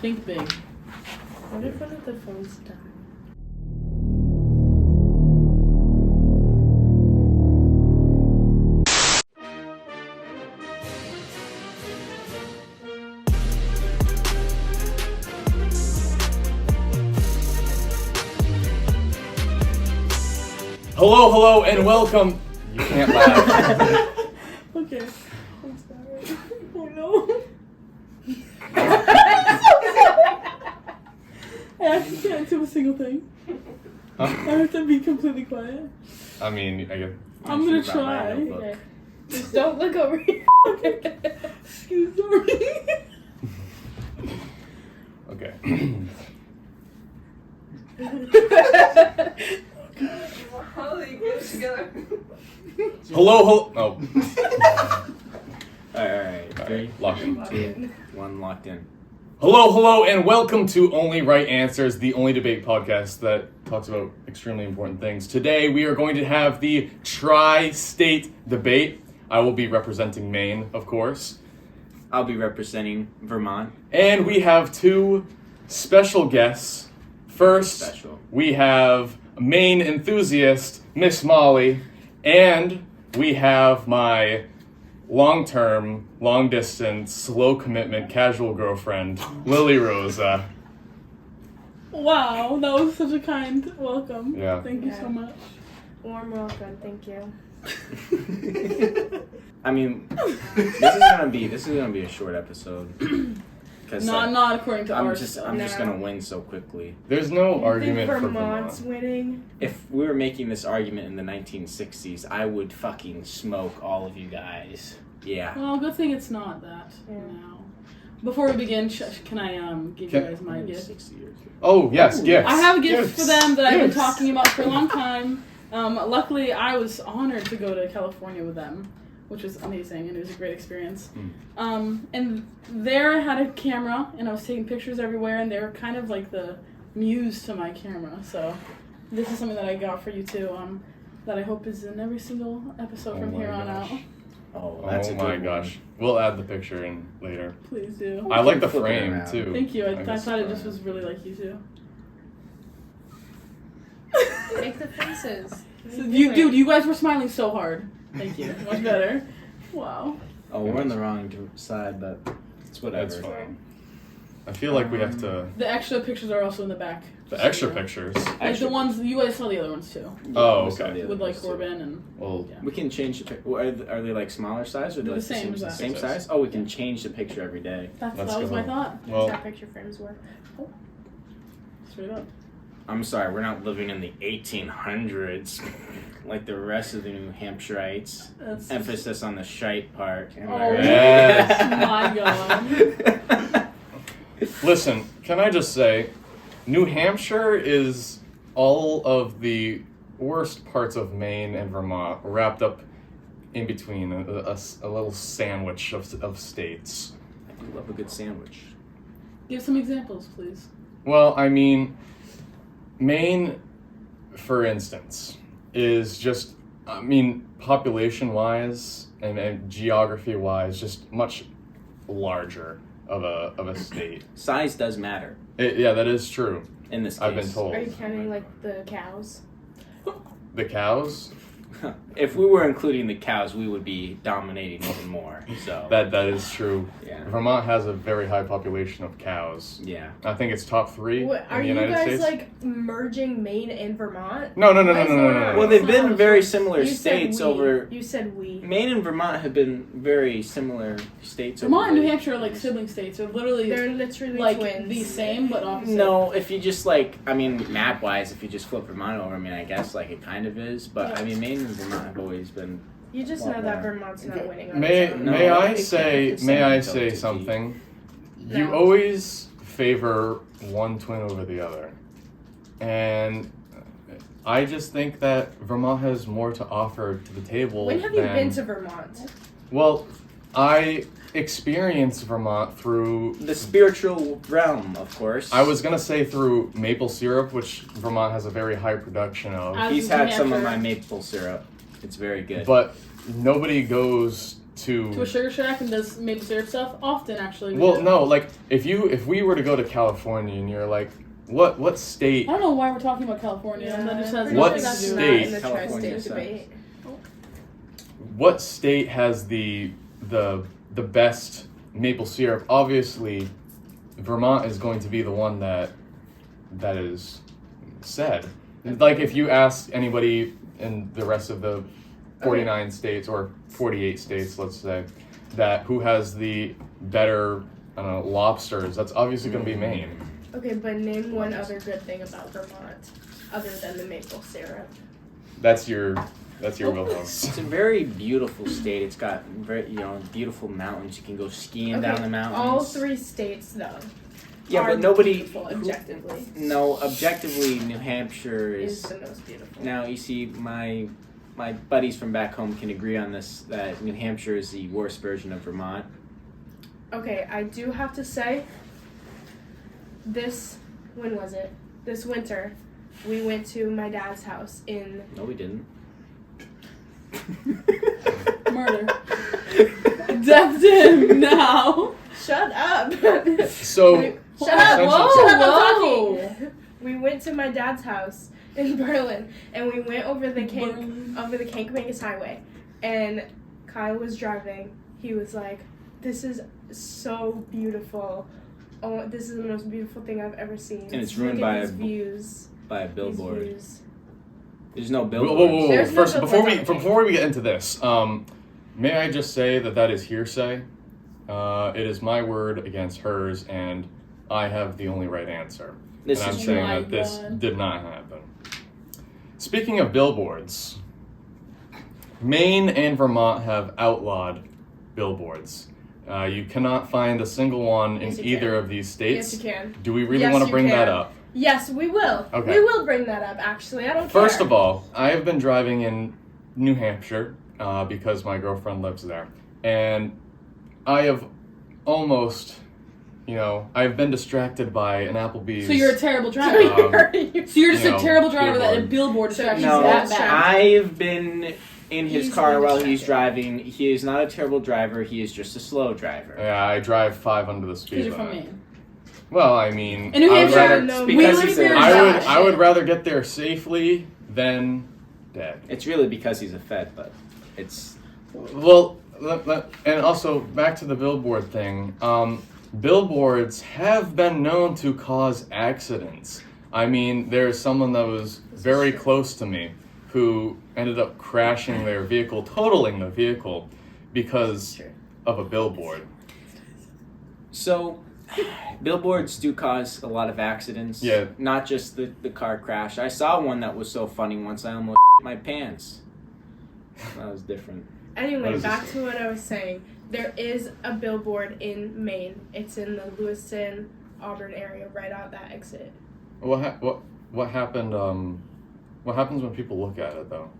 Think big. What if one of the phones died? Hello, and welcome. You can't laugh. Okay. I'm sorry. Oh no. I actually can't do a single thing. Huh? I have to be completely quiet. I mean, I guess. I'm gonna try. Okay. Just don't look over here. Excuse me. Okay. Holy good together. Hello. Oh. Alright. 3, Locked in. 2, 1, locked in. Hello, and welcome to Only Right Answers, the only debate podcast that talks about extremely important things. Today, we are going to have the tri-state debate. I will be representing Maine, of course. I'll be representing Vermont. And we have two special guests. First, Special. we have Maine enthusiast, Miss Molly, and we have my long-term, long-distance, slow-commitment, casual girlfriend, Lily Rosa. Wow, that was such a kind welcome. Yeah. Thank you so much. Warm welcome, thank you. I mean, this is gonna be a short episode. Cause Not according to I'm ours. just No. gonna win so quickly. There's no You argument think for Vermont's Vermont. winning? If we were making this argument in the 1960s, I would fucking smoke all of you guys. Yeah. Well, good thing it's not that Yeah. now. Before we begin, can I give you guys my gift? 60 years. Oh, yes, gifts. I have a gift Gifts. for them that I've been Gifts. talking about for a long time. Luckily, I was honored to go to California with them, which was amazing, and it was a great experience. And there I had a camera, and I was taking pictures everywhere, and they were kind of like the muse to my camera. So this is something that I got for you too, that I hope is in every single episode Oh from my here on gosh. out. Oh, that's Oh a my good gosh. We'll add the picture in later. Please do. I like the Flip it frame, around. too. Thank you. I guess thought it the just was really like you too. Make the faces. So you guys were smiling so hard. Thank you. Much better. Wow. Oh, we're on the wrong side, but it's whatever. That's fine. I feel like we have to... The extra pictures are also in the back. The extra pictures. Like the ones, you guys saw the other ones too. Oh, we saw okay. the other With like ones, too. Corbin and... Well, Yeah. We can change the picture. Are they like smaller size or They're like the same same size. size? Oh, we can change the picture every day. That Let's was go. my thought. That's Well, how picture frames work. Straight up. I'm sorry, we're not living in the 1800s like the rest of the New Hampshireites. That's Emphasis on the shite part. Am I Oh, right? Yes. my god. listen, can I just say, New Hampshire is all of the worst parts of Maine and Vermont wrapped up in between a little sandwich of states. I do love a good sandwich. Give some examples, please. Well, I mean, Maine, for instance, is just, population-wise and geography-wise, just much larger of a state. Size does matter Yeah, that is true. in this case. I've been told. Are you counting like the cows? The cows? If we were including the cows, we would be dominating even more. So That is true. yeah, Vermont has a very high population of cows. yeah. I think it's top 3 What, are in the you United guys States. like merging Maine and Vermont? No. I thought- Well, they've been very similar You said states we. over. You said we. Maine and Vermont have been very similar states. Vermont over and New the Hampshire are like years. sibling states. They're literally They're literally like twins. the same but opposite. No, if you just map-wise, if you just flip Vermont over, I guess like it kind of is. But I mean, Maine and Vermont have always been. You just Well, know that yeah. Vermont's not winning on May its own. No, may I it say can't. may I It's say so something? You No. always favor one twin over the other, and I just think that Vermont has more to offer to the table. When have you than- been to Vermont? Well, I experienced Vermont through The spiritual realm, of course. I was gonna say through maple syrup, which Vermont has a very high production of. As He's New had some of Hampshire. my maple syrup. It's very good. But nobody goes To a sugar shack and does maple syrup stuff often, actually. Well, no, like if we were to go to California and you're like, what state? I don't know why we're talking about California. Yeah, that just has What nothing to do not state? in the California tri-state debate. What state has the best maple syrup? Obviously, Vermont is going to be the one that is said. Like if you ask anybody in the rest of the 49 states or 48 states, let's say, that who has the better, I don't know, lobsters, that's obviously going to be Maine. Okay, but name one other good thing about Vermont, other than the maple syrup. That's your wheelhouse. It's a very beautiful state. It's got very beautiful mountains. You can go skiing down the mountains. All 3 states, though. Yeah, are but nobody beautiful, objectively. No, objectively, New Hampshire Is the most beautiful. Now you see, my buddies from back home can agree on this, that New Hampshire is the worst version of Vermont. Okay, I do have to say, when was it? This winter, we went to my dad's house in... No, we didn't. Murder. Death to him now. Shut up! So Shut up! Whoa, Shut up, I'm whoa. talking! We went to my dad's house in Berlin, and we went over the Kankakee Highway, and Kyle was driving. He was like, "This is so beautiful. Oh, this is the most beautiful thing I've ever seen." And it's Look ruined at by these a views. By a These billboard. views. There's no whoa, billboard. whoa, whoa. There's no First, billboards before we get into this, may I just say that is hearsay? It is my word against hers, and I have the only right answer. This and I'm is saying true. that this Oh my God. did not happen. Speaking of billboards, Maine and Vermont have outlawed billboards. You cannot find a single one in Yes, you either can. of these states. Yes, you can. Do we really Yes, want to you bring that can. up? Yes, we will. Okay. We will bring that up, actually. I don't First care. of all, I have been driving in New Hampshire because my girlfriend lives there. And I have almost, I've been distracted by an Applebee's. So you're a terrible So driver. you're- So you're just you a know, terrible driver that a billboard. billboard So distracts he's you No, that that bad. I've been in his Easily car while he's distracted. driving. He is not a terrible driver. He is just a slow driver. Yeah, I drive 5 under the Because speed you're from limit. Maine. Well, I mean, In New I would Hampshire, rather, no, It's because we he's live a- here. I would rather get there safely than dead. It's really because he's a Fed, but it's... Well, and also back to the billboard thing. Billboards have been known to cause accidents. I mean, there's someone that was very close to me who ended up crashing their vehicle, totaling the vehicle because of a billboard. So, billboards do cause a lot of accidents. Yeah. Not just the car crash. I saw one that was so funny once I almost my pants. That was different. What Anyway, is back this? to what I was saying. There is a billboard in Maine. It's in the Lewiston, Auburn area, right out that exit. What happened? What happens when people look at it though?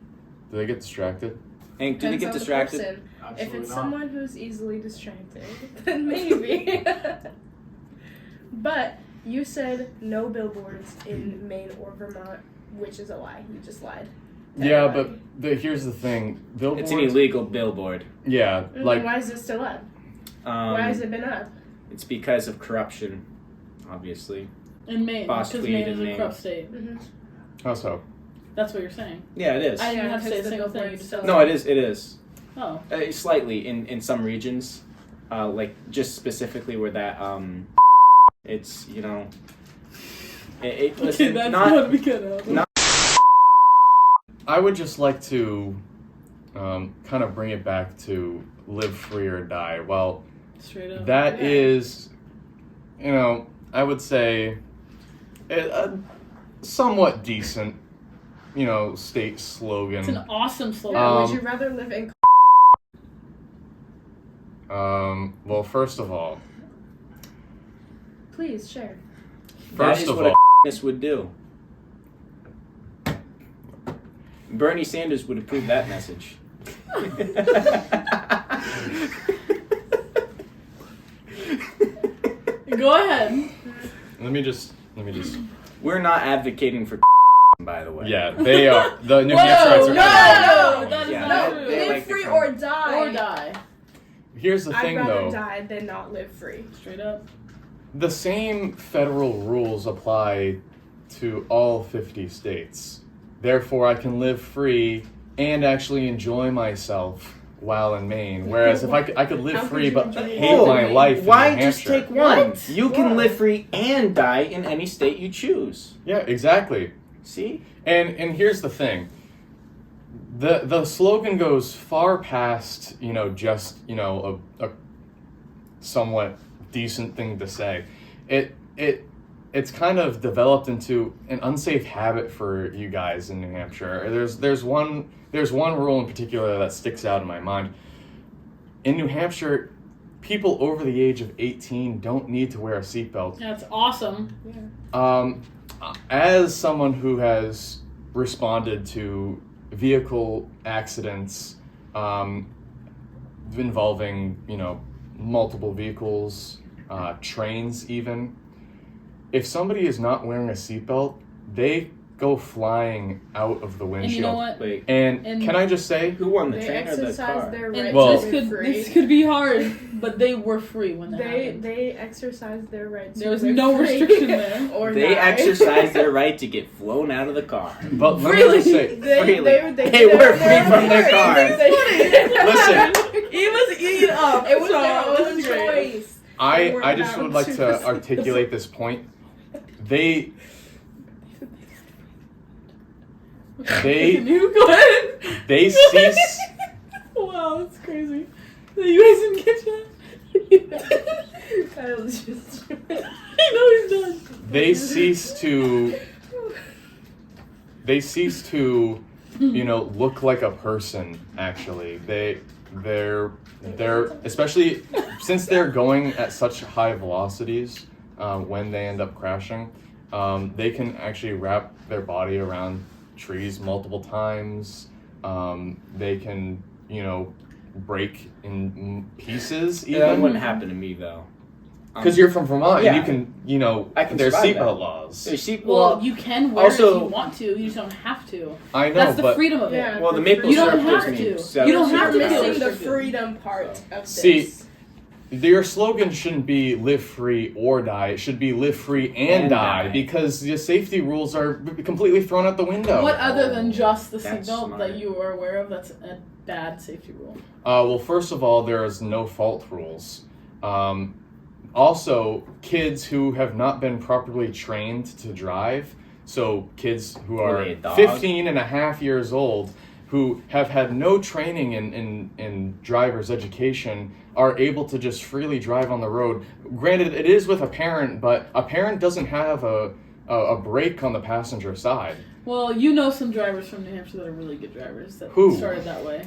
Do they get distracted? Hank, do they Depends get on the distracted? person. Absolutely If it's not. someone who's easily distracted, then maybe. But you said no billboards in Maine or Vermont, which is a lie. You just lied. to Yeah, everybody. but here's the thing. Billboards. It's an illegal billboard. Yeah, Then like why is it still up? Why has it been up? It's because of corruption, obviously. In Maine, Boss because tweed Maine in is a Maine. corrupt state. Mm-hmm. how so? That's what you're saying. Yeah, it is. I didn't have to say a because the single thing. You billboard's just said still No, it is. It is. Oh. Slightly in some regions, like just specifically where that it's Okay, listen, that's not what we could have. not- I would just like to kind of bring it back to live free or die. Well, Straight up. that Yeah. is, I would say a somewhat decent, state slogan. It's an awesome slogan. Yeah, Um, would you rather live in? Well, first of all, Please share. that first is of what all, a would do. Bernie Sanders would approve that message. Go ahead. let me just. We're not advocating for by the way. Yeah, they are the New Whoa, Hampshireites are. no, advocating. that is Yeah, not No, true. they live like the free crime. or die. Or die. here's the I'd thing, rather though. die than not live free. Straight up. The same federal rules apply to all 50 states. Therefore, I can live free and actually enjoy myself while in Maine. Whereas if I could live How could free you but enjoy hate yourself? my life Why in New just Hampshire. take one? What? You can Why? live free and die in any state you choose. Yeah, exactly. See? And here's the thing. The slogan goes far past, just, a somewhat decent thing to say. It's kind of developed into an unsafe habit for you guys in New Hampshire. There's one rule in particular that sticks out in my mind. In New Hampshire, people over the age of 18 don't need to wear a seatbelt. That's awesome. As someone who has responded to vehicle accidents involving, multiple vehicles, trains even, if somebody is not wearing a seatbelt, they go flying out of the windshield. And you know what? Wait, And And- can I just say, who won the They train or the exercise car? their And right Well- to this live could free. this could be hard, but they were free when that happened. They exercise their right to There was live no free. restriction there. Or They die. exercise their right to get flown out of the car. but let me Really? just say, Freely. They They did were it free on from their car. Listen. He was eating up. It was so their this own is great. choice. I just would like to articulate this point. They You go ahead. they cease Wow, that's crazy. You guys didn't catch that? Kyle's just. I know he's done. they cease to look like a person. Actually, they're especially since they're going at such high velocities when they end up crashing, they can actually wrap their body around trees multiple times. They can break in pieces Yeah, that even. wouldn't happen to me though. Because you're from Vermont, yeah. and you can, I can there's survive seatbelt that. laws. Well, you can wear it if also- you want to. You just don't have to. I know, That's the but freedom of it. Yeah. Well, the maple You don't syrup have gives me to. seven You don't have You're to feel missing the restricted. freedom part of this. See, your slogan shouldn't be "live free or die." It should be "live free and die," die. because the safety rules are completely thrown out the window. What other than just the That's seatbelt smart. that you are aware of that's a bad safety rule? Well, first of all, there is no fault rules. Also, kids who have not been properly trained to drive, so kids who are Were they a dog? 15 and a half years old, who have had no training in driver's education, are able to just freely drive on the road. Granted, it is with a parent, but a parent doesn't have a brake on the passenger side. Well, you know some drivers from New Hampshire that are really good drivers that Who? started that way.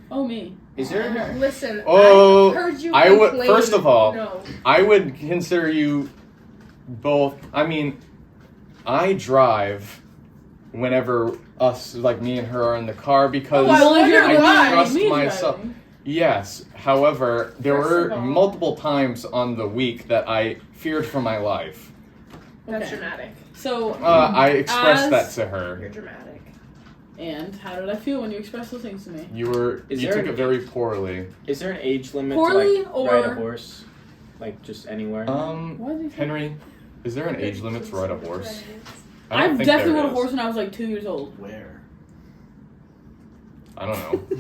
Oh, me. Is there? Listen, Oh, I heard you I would- complain. first of all- No. I would consider you both. I mean, I drive whenever me and her are in the car because Oh, I wonder I why. trust Me myself. driving. Yes. However, there First were of all- multiple times on the week that I feared for my life. That's Okay. dramatic. So, I expressed that As- to her. You're dramatic. and how did I feel when you expressed those things to me? You Is you there took an- it very poorly. Is there an age limit Poorly to or- ride a horse? Like just anywhere? Why did you say Henry, is there an age limit to ride a horse? I I don't think definitely there rode a is. horse when I was like 2 years old. Where? I don't know.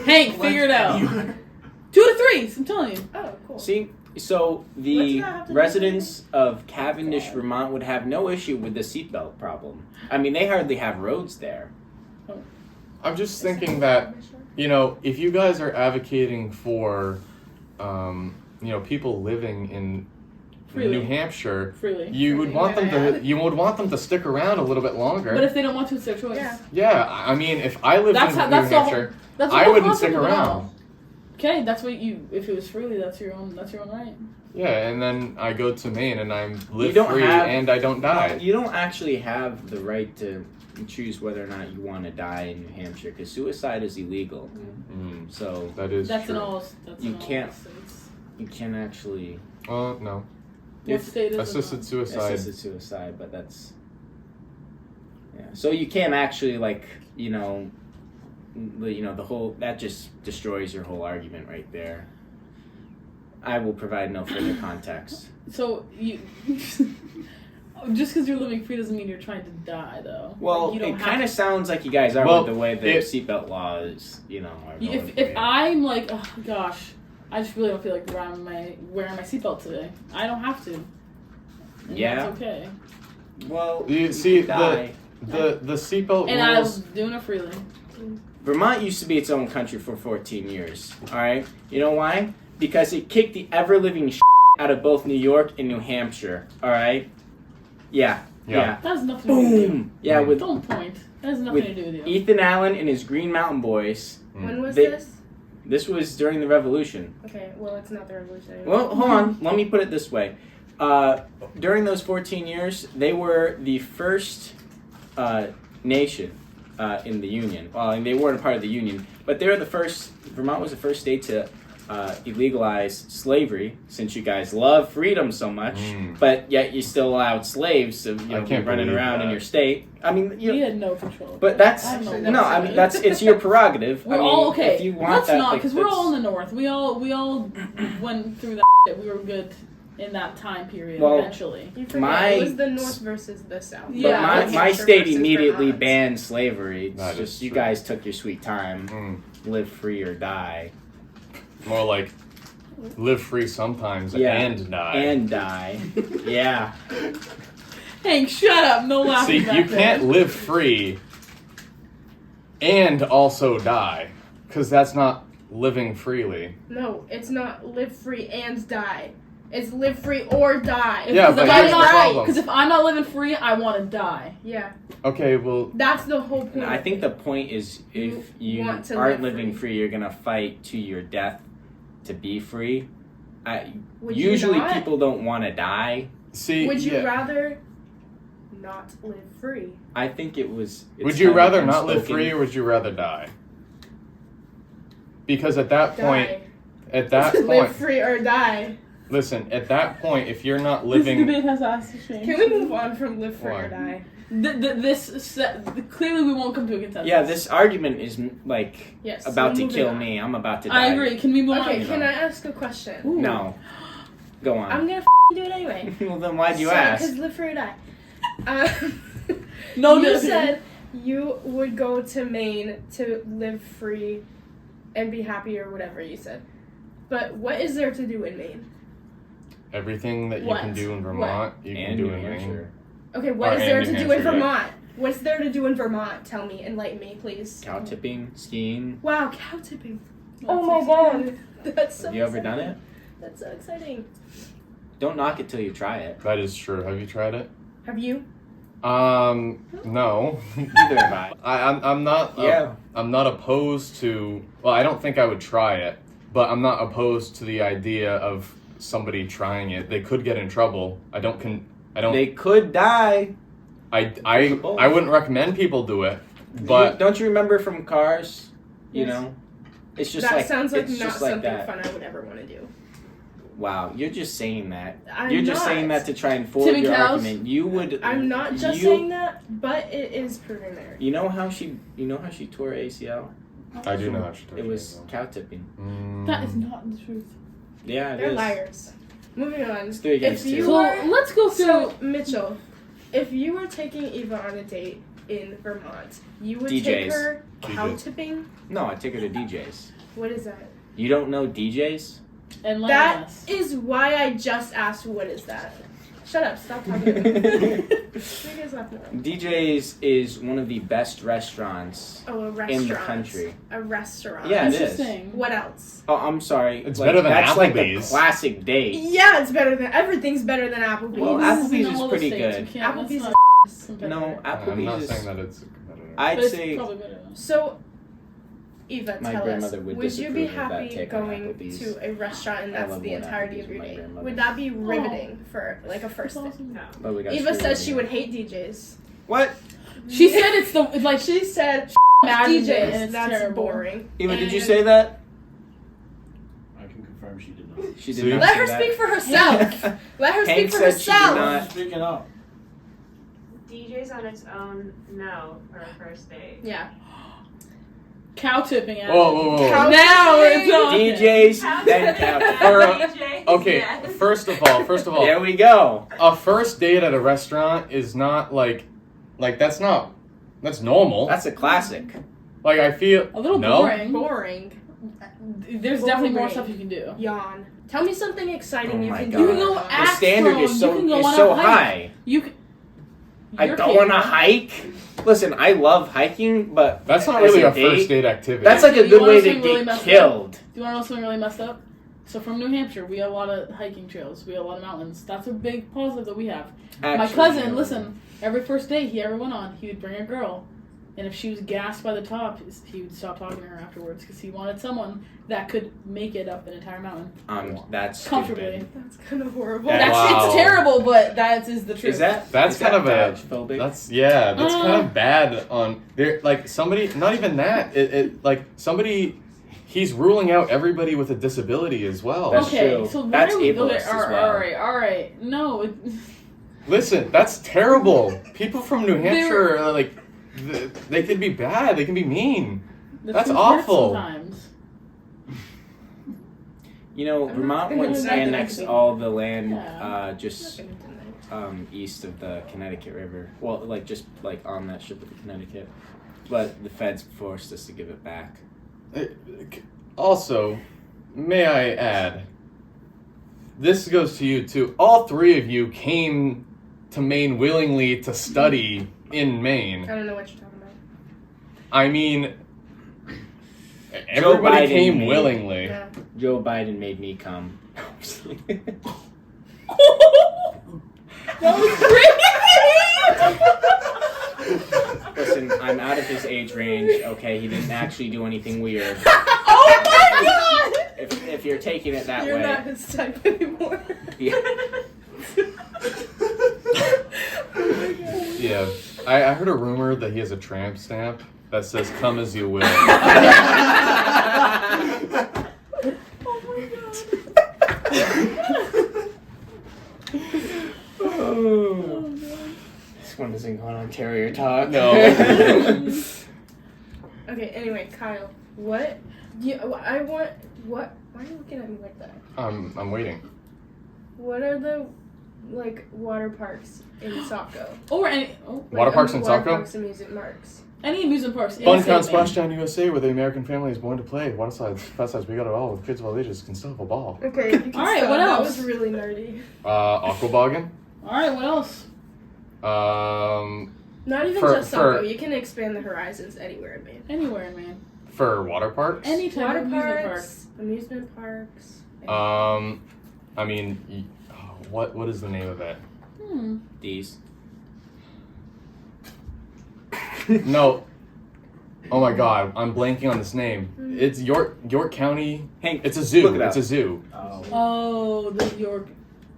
Hank, figure it out. 2 to 3, I'm telling you. Oh, cool. See, so What's the that have to do with residents of Cavendish, Vermont would have no issue with the seatbelt problem. I mean, they hardly have roads there. I'm just thinking that, if you guys are advocating for, people living in Freely. New Hampshire, Freely. you would want them to stick around a little bit longer. But if they don't want to, it's their choice. Yeah. Yeah, I mean, if I lived That's in how- New that's the whole- Hampshire, That's the I whole wouldn't concept stick of it around. all. Okay, that's what you. If it was freely, that's your own right. Yeah, and then I go to Maine and I live don't free have- and I don't die. You don't actually have the right to choose whether or not you want to die in New Hampshire because suicide is illegal. Mm, So that is That's true. in all. That's You in all can't- states. you can actually No. What If- state is Assisted it? suicide. assisted suicide, but that's so you can't actually the whole that just destroys your whole argument right there. I will provide no further context. So you just because you're living free doesn't mean you're trying to die, though. Well, Like, you don't it kind of to... sounds like you guys are with the way the seatbelt law is, are going If I'm like, oh gosh, I just really don't feel like wearing my seatbelt today. I don't have to. And that's okay. Well, you see the seatbelt and I was rules. doing it freely. Vermont used to be its own country for 14 years. All right, you know why? Because it kicked the ever living out of both New York and New Hampshire. All right. Yeah. That has nothing to do with you. Boom. Yeah. With Don't point. That has nothing to do with you. Ethan Allen and his Green Mountain Boys. When was this? This was during the Revolution. Okay, well, it's not the Revolution anymore. Well, hold on. Let me put it this way. During those 14 years, they were the first nation in the Union. Well, and they weren't a part of the Union, but they were the first. Vermont was the first state to illegalize slavery, since you guys love freedom so much, but yet you still allowed slaves to be running around in your state. I mean, we had no control. But it's your prerogative. We're all okay. If you want Let's that, not, because we're all in the north. We all went through that. Shit. We were good in that time period. Eventually, you forget, it was the north versus the south. But my state immediately Vermont. banned slavery. It's That just is you true. guys took your sweet time. Live free or die. More like live free sometimes and die. And die. Yeah. Hank, shut up! No laughing. See, back you there. can't live free and also die, because that's not living freely. No, it's not live free and die. It's live free or die. Yeah, but here's the problem. Because if I'm not living free, I want to die. Yeah. Okay, well, That's the whole point. I think the point is if you want to aren't live living free. free, you're gonna fight to your death to be free. Would you Usually not? people don't want to die. see, Would you rather not live free? I think it's would you kind of rather not live unspoken. free or would you rather die? Because at that Die. point, Live free or die. listen, at that point, if you're not This living, debate has asked to change. Can we move on from live free Why? or die? Clearly we won't come to a consensus. Yeah, this argument is Yes. about we're to moving kill on. me. I'm about to die. I agree. Can we move on? Okay, can I ask a question? Ooh. No. Go on. I'm gonna do it anyway. Well, then why'd you Because ask? live free or die. No, you no. said you would go to Maine to live free and be happy or whatever you said. But what is there to do in Maine? everything that you What? can do in Vermont, you can And do New in Maine. Hampshire. Okay, what Or is there and to New do in Hampshire, yeah. Vermont? What's there to do in Vermont? Tell me, enlighten me, please. Cow tipping, skiing. Wow, cow tipping. That's Oh my exciting. god. That's so Have you ever done exciting. it? That's so exciting. Don't knock it till you try it. That is true. Have you tried it? Have you? No. Neither have I. I'm not. Yeah. I'm not opposed to. Well, I don't think I would try it, but I'm not opposed to the idea of somebody trying it. They could get in trouble. I don't. They could die. I wouldn't recommend people do it, but Don't you remember from Cars? You Yes. know, it's just That like sounds like it's not just like something that. fun I would ever want to do. Wow, you're just saying that. I'm You're just not. saying that to try and forward Tipping your cows? argument. You would. I'm not just you- saying that, but it is proven there. You know how she tore her ACL? I do know how she It was cow tipping. That is not the truth. Yeah, it They're is. liars. Moving on. It's 3 against If you 2. So were- let's go through. So, Mitchell, if you were taking Eva on a date in Vermont, you would take DJs. her cow DJs. tipping? No, I take her to DJs. What is that? You don't know DJs? Enlighten That us. is why I just asked what is that. Shut up, stop talking about it. You guys laughing at me. DJs is one of the best restaurants. Oh, a restaurant. In the country. A restaurant. Yeah, it is. Interesting. What else? Oh, I'm sorry. It's better than that's like the Applebee's. classic date. Yeah, it's better than everything's better than Applebee's. Well, This Applebee's in is all the pretty states. good. You can't- Applebee's that's is not competitive. No, I'm not Applebee's saying is. that it's a competitor. I'd But it's say probably better. So, Eva, My tell us, grandmother would would you be disapprove of that happy take on going Applebee's. to a restaurant and I that's love the going to entirety Applebee's of your with my day? grandmother. Would that be riveting for like a first date? Awesome. No. But we got Eva screwed says over she here. would hate DJs. What? She said it's the like She said Imagine DJs. it, and it's That's terrible. boring. Eva, did you And- say that? I can confirm she did not. She did See? not Let say her that. speak for herself. Let her Hank speak for said she did herself. not. Speaking up. DJs on its own, no, for a first date. Yeah. Cow tipping at Whoa. Cow- Now we're talking. DJs, then cow. Okay, first of all, There we go. a first date at a restaurant is not like that's normal. That's a classic. Like I feel A little no. boring. Boring. There's definitely more Boring. stuff you can do. Yawn. Tell me something exciting Oh you my can God. do. You can go The axe standard throw, is you can go on so a hike. high. You can. I You're don't want to capable. hike. Listen, I love hiking, but That's not as really a date, first date activity. That's like a You good want way to something really get messed up? killed. Do you want to know something really messed up? So from New Hampshire, we have a lot of hiking trails. We have a lot of mountains. That's a big positive that we have. My Actually, cousin, no. listen, every first date he ever went on, he would bring a girl. And if she was gassed by the top, he would stop talking to her afterwards because he wanted someone that could make it up an entire mountain. That's Comfortably. stupid. That's kind of horrible. Yeah. That's Wow. It's terrible, but that is the truth. That's kind of a phobic? that's kind of bad on there. Like somebody, not even that. It like somebody. He's ruling out everybody with a disability as well. That's okay, true. so why That's are we ableist as well. all right. No, Listen, that's terrible. People from New Hampshire are like, they can be bad. They can be mean. the That's truth hurts awful. Sometimes. You know, I'm Vermont not wouldn't gonna stand deny next to that. all the land Yeah. just I'm not gonna deny it. east of the Connecticut River. Well, like just like on that strip of the Connecticut. But the feds forced us to give it back. Also, may I add, this goes to you too. All three of you came to Maine willingly to study in Maine. I don't know what you're talking about. I mean, everybody Biden came made- willingly. Yeah. Joe Biden made me come. That was great. Listen, I'm out of his age range. Okay, he didn't actually do anything weird. Oh my god! If you're taking it that You're way, not his type anymore. yeah. Yeah, I heard a rumor that he has a tramp stamp that says "Come as you will." Oh. This one isn't going on Terrier Talk. No. Okay, anyway, Kyle, what? I want. What? Why are you looking at me like that? I'm waiting. What are the, like, water parks in Saco? Or any Water parks in Water Saco? parks, amusement parks. amusement parks. in Fun the Town state of Maine. Splashdown USA, where the American family is born to play. Water slides, fast slides, we got it all. With kids of all ages can still have a ball. Okay, you can All right, stop. what That else? was really nerdy. Aquaboggan. All right, what else? Not even For- just Saco. for- You can expand the horizons anywhere in Maine. Anywhere, man. For water parks. Any type Water of amusement park. parks, amusement parks. I mean, what is the name of it? These. No. Oh my God, I'm blanking on this name. It's York County. Hank, It's a zoo. look it up. It's a zoo. Oh, the York.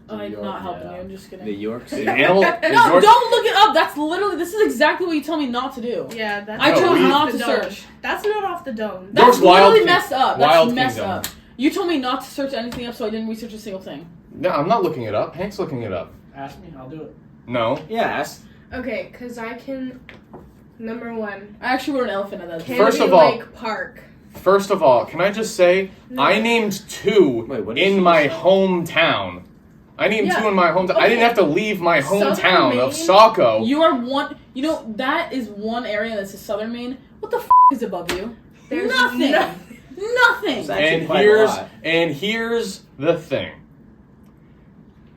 I'm York, not helping yeah. you. I'm just kidding. The York The City. animal. No, York- don't look it up. That's literally. This is exactly what you tell me not to do. Yeah, that's I No, chose we- not the to dome. search. That's not off the dome. That's York's Wild literally King- messed up. That's Wild messed Kingdom. up. You told me not to search anything up, so I didn't research a single thing. No, I'm not looking it up. Hank's looking it up. Ask me, I'll do it. No. Yes. Okay, because I can. Number one, I actually wrote an elephant at that. Canopy First of all- Lake Park. First of all, can I just say I named two Wait, what did in she my say? hometown. I named Yeah. two in my hometown. I didn't Okay. have to leave my Southern hometown of Maine? Saco. You are one. You know that is one area that's a southern Maine. What the is above you? There's Nothing. nothing. Nothing. It's actually And quite a lot. here's the thing.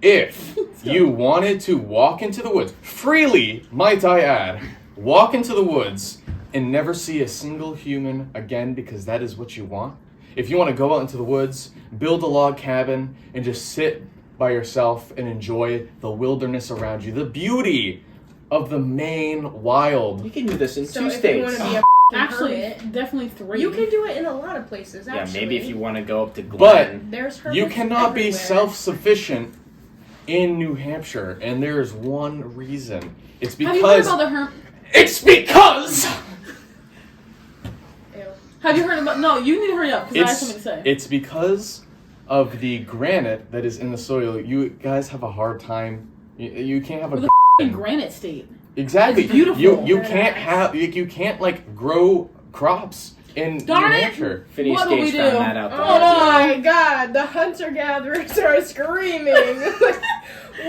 If you wanted to walk into the woods, freely, might I add, walk into the woods and never see a single human again because that is what you want. If you want to go out into the woods, build a log cabin, and just sit by yourself and enjoy the wilderness around you, the beauty of the Maine wild. You can do this in So 2 if you states. want to be a Actually, hermit, definitely 3. you can do it in a lot of places. Yeah, Actually, maybe if you want to go up to But Glen. There's hermits You cannot be everywhere. self-sufficient in New Hampshire, and there's one reason. It's Have you heard because about the herm? it's because Ew. Have you heard about? No, you need to hurry up because I have something to say. it's because of the granite that is in the soil. You guys have a hard time. You can't have a We're the f***ing granite state. exactly. It's beautiful. You Very can't nice. have you can't like grow crops in Darn New it! Hampshire. Phineas What do we Gage do? found that out. Oh no. my god, the hunter-gatherers are screaming.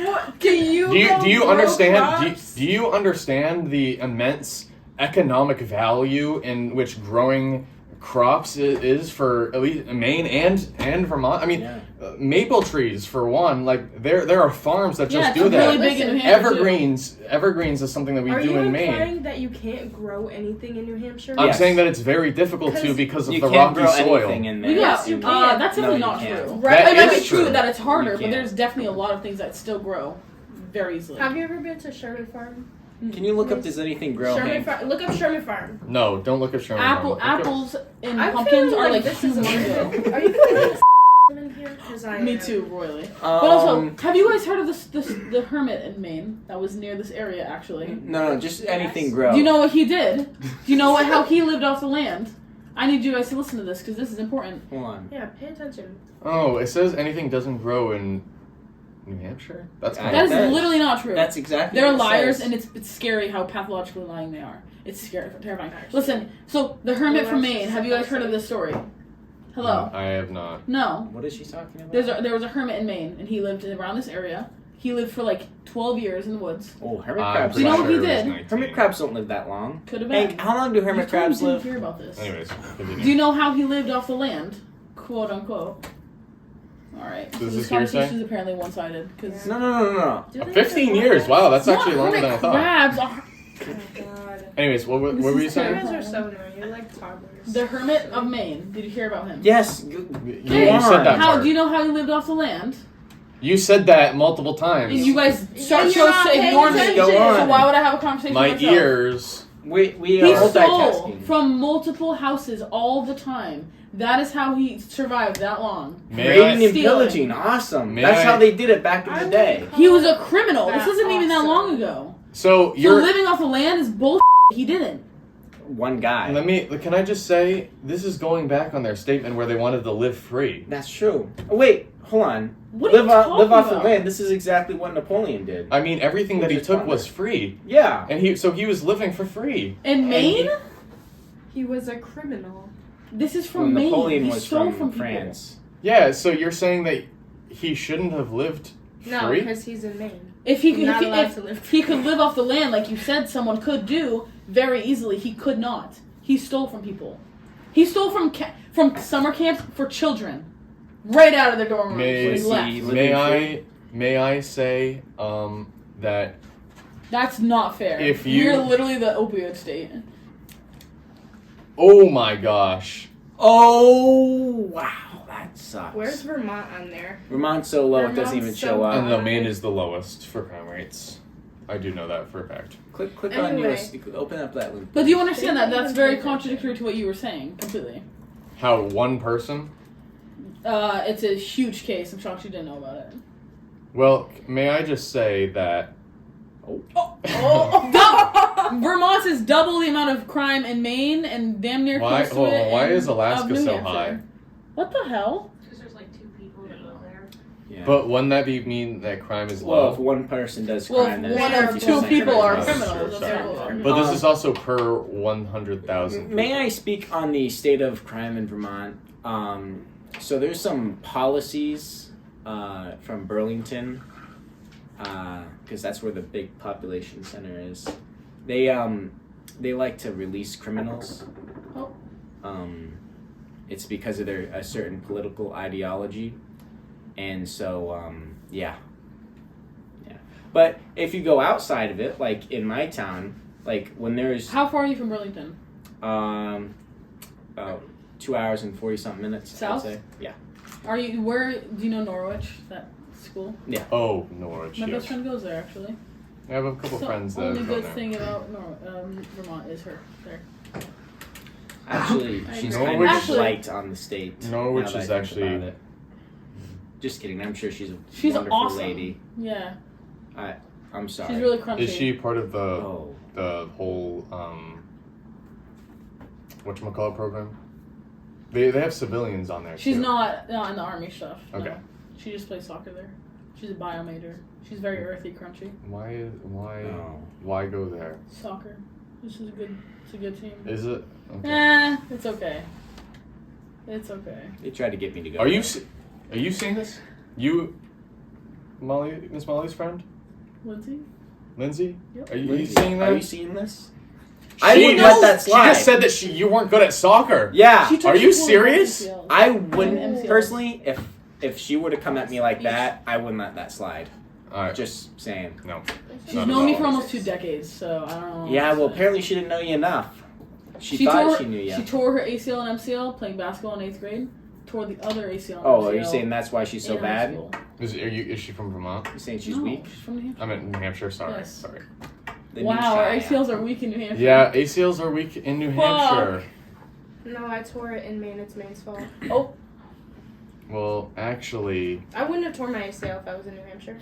What? Can you Do you grow understand? crops? Do you understand the immense economic value in which growing crops is for at least Maine and Vermont? I mean, Yeah. maple trees for one. Like there are farms that just Yeah, do it's that. really big in New Hampshire. too. Evergreens is something that we Are do you in Maine. implying that you can't grow anything in New Hampshire? I'm Yes. saying that it's very difficult to 'Cause because of You the can't rocky grow soil. anything in there. Yeah, Yes, you can. that's No, definitely you not can't. true. That It might is be true true. that it's harder, You but can't. there's definitely a lot of things that still grow very easily. Have you ever been to Sherman Farm? Can you look up does anything grow? Sherman Hank? Farm. Look up Sherman Farm. No, don't look at Sherman. Farm. Look at- Apples and I'm pumpkins feeling are like this is a humongous. Are you feeling in here? 'Cause I Me am. too, royally. But also, have you guys heard of the hermit in Maine that was near this area? Actually, No, just anything Yes. grow. do you know what he did? Do you know how he lived off the land? I need you guys to listen to this because this is important. Hold on. Yeah, pay attention. Oh, it says anything doesn't grow in New Hampshire. That's kind That of is literally not true. That's exactly. They're what it liars, says. and it's scary how pathologically lying they are. It's scary, terrifying. Listen, so the hermit from Maine. Have you guys heard of this story? Hello. I have not. No. What is she talking about? There was a hermit in Maine, and he lived around this area. He lived for like 12 years in the woods. Oh, hermit I'm crabs. Do you know pretty what he sure it was did? 19. Hermit crabs don't live that long. Could have been. Hank, how long do hermit You told me crabs you live? didn't hear about this. Anyways, continue. Do you know how he lived off the land, quote unquote? All right. So Is this this conversation hearsay? is apparently one-sided because No. Do they 15 have years. more? Wow, that's actually longer than I thought. crabs are Oh my god. Anyways, what were This you is You saying? terrible. guys are so annoying. You're like toddlers. the hermit of Maine. Did you hear about him? Yes. You Hey, said that How part. do you know how he lived off the land? You said that multiple times. And you guys you're chose not to paying ignore me. attention. Go on. So why would I have a conversation My with myself? ears. We He are stole multitasking. from multiple houses all the time. That is how he survived that long. May Raiding I? and Stealing. pillaging, awesome. May That's I- how they did it back in the day. He was a criminal. This That's isn't even that awesome. long ago. So So you're. living off the land is bullshit. He didn't. One guy. Can I just say this is going back on their statement where they wanted to live free. That's true. Oh, wait, hold on. What are you Live talking off the about? land. This is exactly what Napoleon did. I mean, everything that he Just took wonder. was free, Yeah. and he was living for free. In Maine? He was a criminal. This is Well, from Maine. Napoleon He was stole from people. France. Yeah, so you're saying that he shouldn't have lived No, free? because he's in Maine. If he could, Not allowed if to live. he could live off the land like you said someone could do very easily, he could not. He stole from people. He stole from summer camps for children, right out of their dorm rooms May- when he left. living May I say that That's not fair. If you- You're literally the opioid state. oh my gosh, Oh, wow. That sucks. Where's Vermont on there? Vermont's so low it doesn't even Vermont's show so up. and the Maine is the lowest for crime rates. I do know that for a fact. Click Anyway. on yours. Open up that link. But do you understand They that? didn't That's even very pay contradictory to what you were saying, completely. How one person? It's a huge case. I'm shocked you didn't know about it. Well, may I just say that Vermont is double the amount of crime in Maine and damn near why? close to Hold it on, why in- is of Alaska New so Hampshire. high? What the hell? Because there's like 2 people that live there. Yeah. But wouldn't that mean that crime is well, low? if one person does Well, crime, if then one it's or 50% two people are criminals. criminals, Sure, that's sorry. terrible. But this is also per 100,000. May I speak on the state of crime in Vermont? So there's some policies from Burlington, because that's where the big population center is. They like to release criminals. Oh. It's because of a certain political ideology, and so yeah. But if you go outside of it, like in my town, like when there's How far are you from Burlington? about 2 hours and 40 something minutes. South? I'd say. Yeah. Are you where? Do you know Norwich? That school? Oh, Norwich. My Yes. best friend goes there actually. I have a couple So friends that only have gone good there. thing about Vermont is her there. Actually, I she's know. kind Norwich- of light on the state. Norwich now that I is think actually- about it. Just kidding. I'm sure she's a She's wonderful awesome. lady. Yeah, I'm sorry. she's really crunchy. Is she part of the Oh. whole whatchamacallit program? They have civilians on there. She's too. not in the army stuff. no. Okay. She just plays soccer there. She's a bio major. She's very earthy, crunchy. Why Oh. why go there? Soccer. This is it's a good team. Is it? Okay. It's okay. It's okay. They tried to get me to go. Are you seeing this? You, Miss Molly's friend, Lindsay? Yep. Are you Lindsay, seeing that? Are you seeing this? I wouldn't let that slide. She just said that you weren't good at soccer. Yeah. She told Are me you she pulled serious? MCLs. I wouldn't MCLs. personally if she were to come at me like that, I wouldn't let that slide. All right. Just saying. No. She's Not known at me all. for almost 2 decades, so I don't know. Yeah, what well to say. apparently she didn't know you enough. She thought she knew you. She tore her ACL and MCL playing basketball in 8th grade. Tore the other ACL and Oh, MCL are you saying that's why she's so in high bad? school. Is she from Vermont? You saying she's No, weak? She's from New Hampshire. I'm in New Hampshire. Sorry. Yes. Sorry. The new Wow, our Cheyenne. ACLs are weak in New Hampshire. Yeah, ACLs are weak in New Fuck. Hampshire. No, I tore it in Maine. It's Maine's fault. Oh, Well, actually, I wouldn't have torn my ACL if I was in New Hampshire.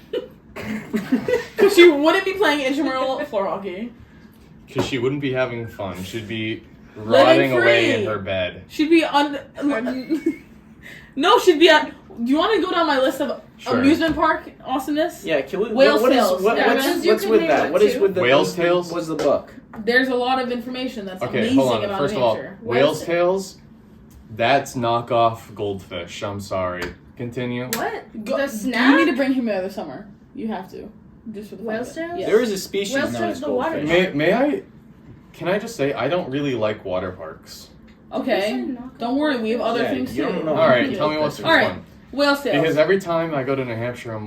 because she wouldn't be playing intramural floor hockey. because she wouldn't be having fun. She'd be Living rotting away free. in her bed. She'd be on. No, she'd be at. Do you want to go down my list of Sure. amusement park awesomeness? Yeah, can we, Whale's what is Tales. what, Yeah, what's, because you what's could with name that? like What is two. with the Whale's Tales? What's the book? There's a lot of information that's Okay, amazing hold on. about First New of all, Hampshire. Whale's Tales, that's knockoff Goldfish. I'm sorry. Continue. What? Go, The snack? You need to bring him there this summer. You have to. Just for the fun of Whale's it. Tales? Yes. There is a species Whale's known Tales as the water goldfish. May I? Can I just say I don't really like water parks. Okay. Don't worry, we have other Yeah, things you too. don't know. All right, tell me what's All right. fun. Whale's Tales. Because every time I go to New Hampshire,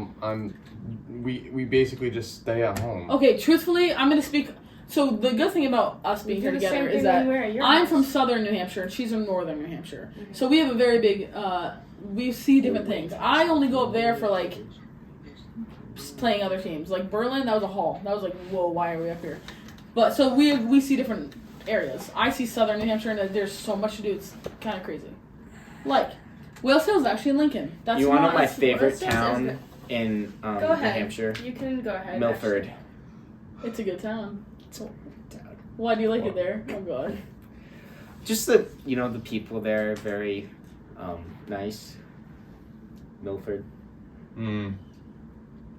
we basically just stay at home. Okay, truthfully, I'm gonna speak. So the good thing about us being here do the together same is thing that when we're at your I'm house. from southern New Hampshire and she's from northern New Hampshire. So we have a very big. We see different things. I only go up there for like playing other teams. Like Berlin, that was a haul. That was like, whoa, why are we up here? But so we see different areas. I see southern New Hampshire and there's so much to do. It's kind of crazy. Like Whale's Tales is actually in Lincoln. That's You want to know not my as- favorite Whale's Tales town is in Go New ahead. Hampshire? You can go ahead. Milford. It's a good town. Why do you like it there? Oh god. Just the the people there are very nice. Milford. Mm.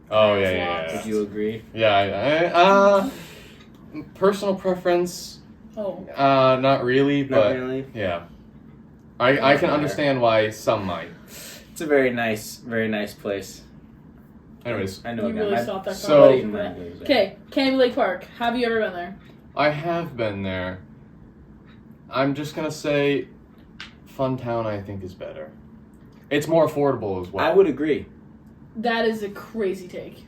Oh yeah. Would you agree? Yeah. Personal preference. Oh. Not really, Not but really. yeah. I can understand why some might. It's a very nice place. Anyways, I know You a guy. really My thought that So- buddy of mine lives there. Okay, Canby Lake Park. Have you ever been there? I have been there. I'm just gonna say, Funtown I think is better. It's more affordable as well. I would agree. That is a crazy take.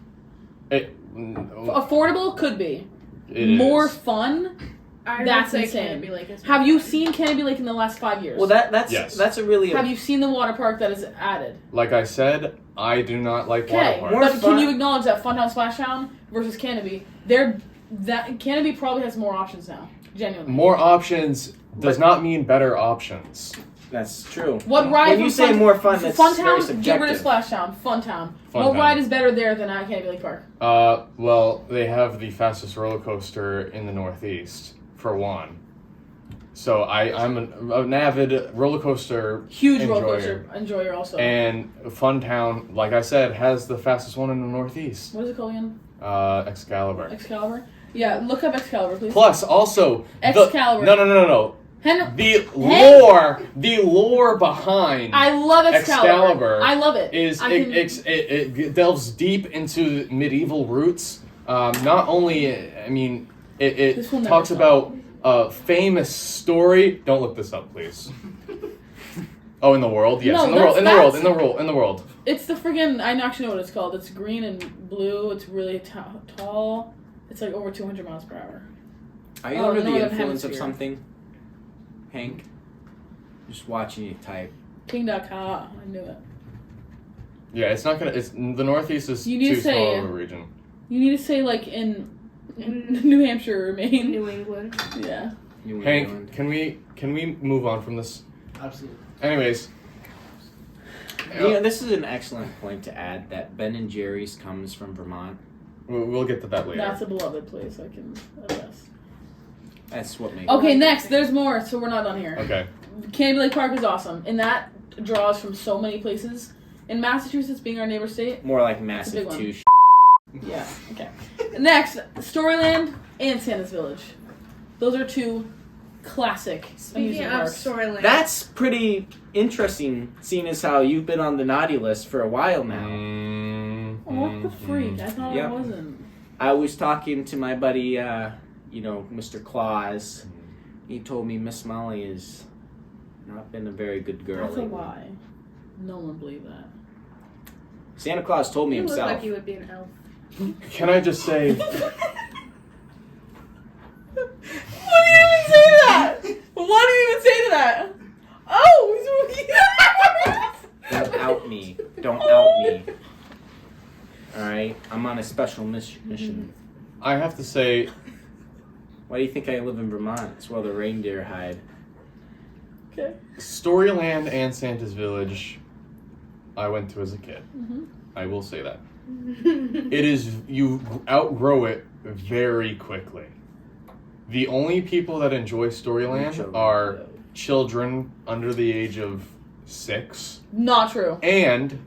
It Affordable could be. is. More fun. I That's would say insane. Canopy Lake is Have you better. seen Canby Lake in the last 5 years? Well, that's Yes. a really Have you seen the water park that is added? Like I said, I do not like water Okay, parks. More but fun. can you acknowledge that Funtown Splashdown versus Canopy? That Canopy probably has more options now. Genuinely. More options does not mean better options. That's true. What ride? When from you say more fun, that's Funtown, very get rid of subjective. Splashdown. Funtown. What Funtown. ride is better there than at Canopy Lake Park? Well, they have the fastest roller coaster in the Northeast, for one. So I'm an avid roller coaster Huge enjoyer. roller coaster enjoyer also. And Funtown, like I said, has the fastest one in the Northeast. What is it called again? Excalibur. Excalibur? Yeah, look up Excalibur, please. Plus, also Excalibur. No. Henry, The lore behind I love Excalibur. Excalibur I love it. is I can- it delves deep into medieval roots. Not only, I mean, it This will never talks stop. about a famous story. Don't look this up, please. Oh, in the world, yes, No, in the world, that's- in the world. It's the friggin', I actually know what it's called. It's green and blue. It's really tall. It's like over 200 miles per hour. Are you Oh, under the the Northern influence of Hemisphere. something, Hank? Just watching you type. King.ca. I knew it. Yeah, it's not gonna. It's the Northeast is You need too to say- small of a region. You need to say like in New Hampshire or Maine. New England? Yeah. New Hank, England. can we move on from this? Absolutely. Anyways. This is an excellent point to add that Ben and Jerry's comes from Vermont. We'll get to that later. That's a beloved place, I can attest. That's what makes. Okay, next. There's more, so we're not done here. Okay. Canby Lake Park is awesome. And that draws from so many places. In Massachusetts, being our neighbor state. More like It's a massive big one. two. Yeah, okay. Next, Storyland and Santa's Village. Those are two classic Speaking amusement of parks. Storyland, That's pretty interesting, seeing as how you've been on the naughty list for a while now. Oh, what the freak? I thought Yep. I wasn't. I was talking to my buddy, Mr. Claus. He told me Miss Molly has not been a very good girl. That's a lately. lie. No one believed that. Santa Claus told me you look himself. like you would be an elf. Can I just say, Why do you even say that? Why do you even say that? Oh! Don't out me. Don't out me. Alright? I'm on a special mission. I have to say, Why do you think I live in Vermont? It's where the reindeer hide. Okay. Storyland and Santa's Village, I went to as a kid. Mhm. I will say that. It is, you outgrow it very quickly. The only people that enjoy Storyland are children under the age of 6 Not true. and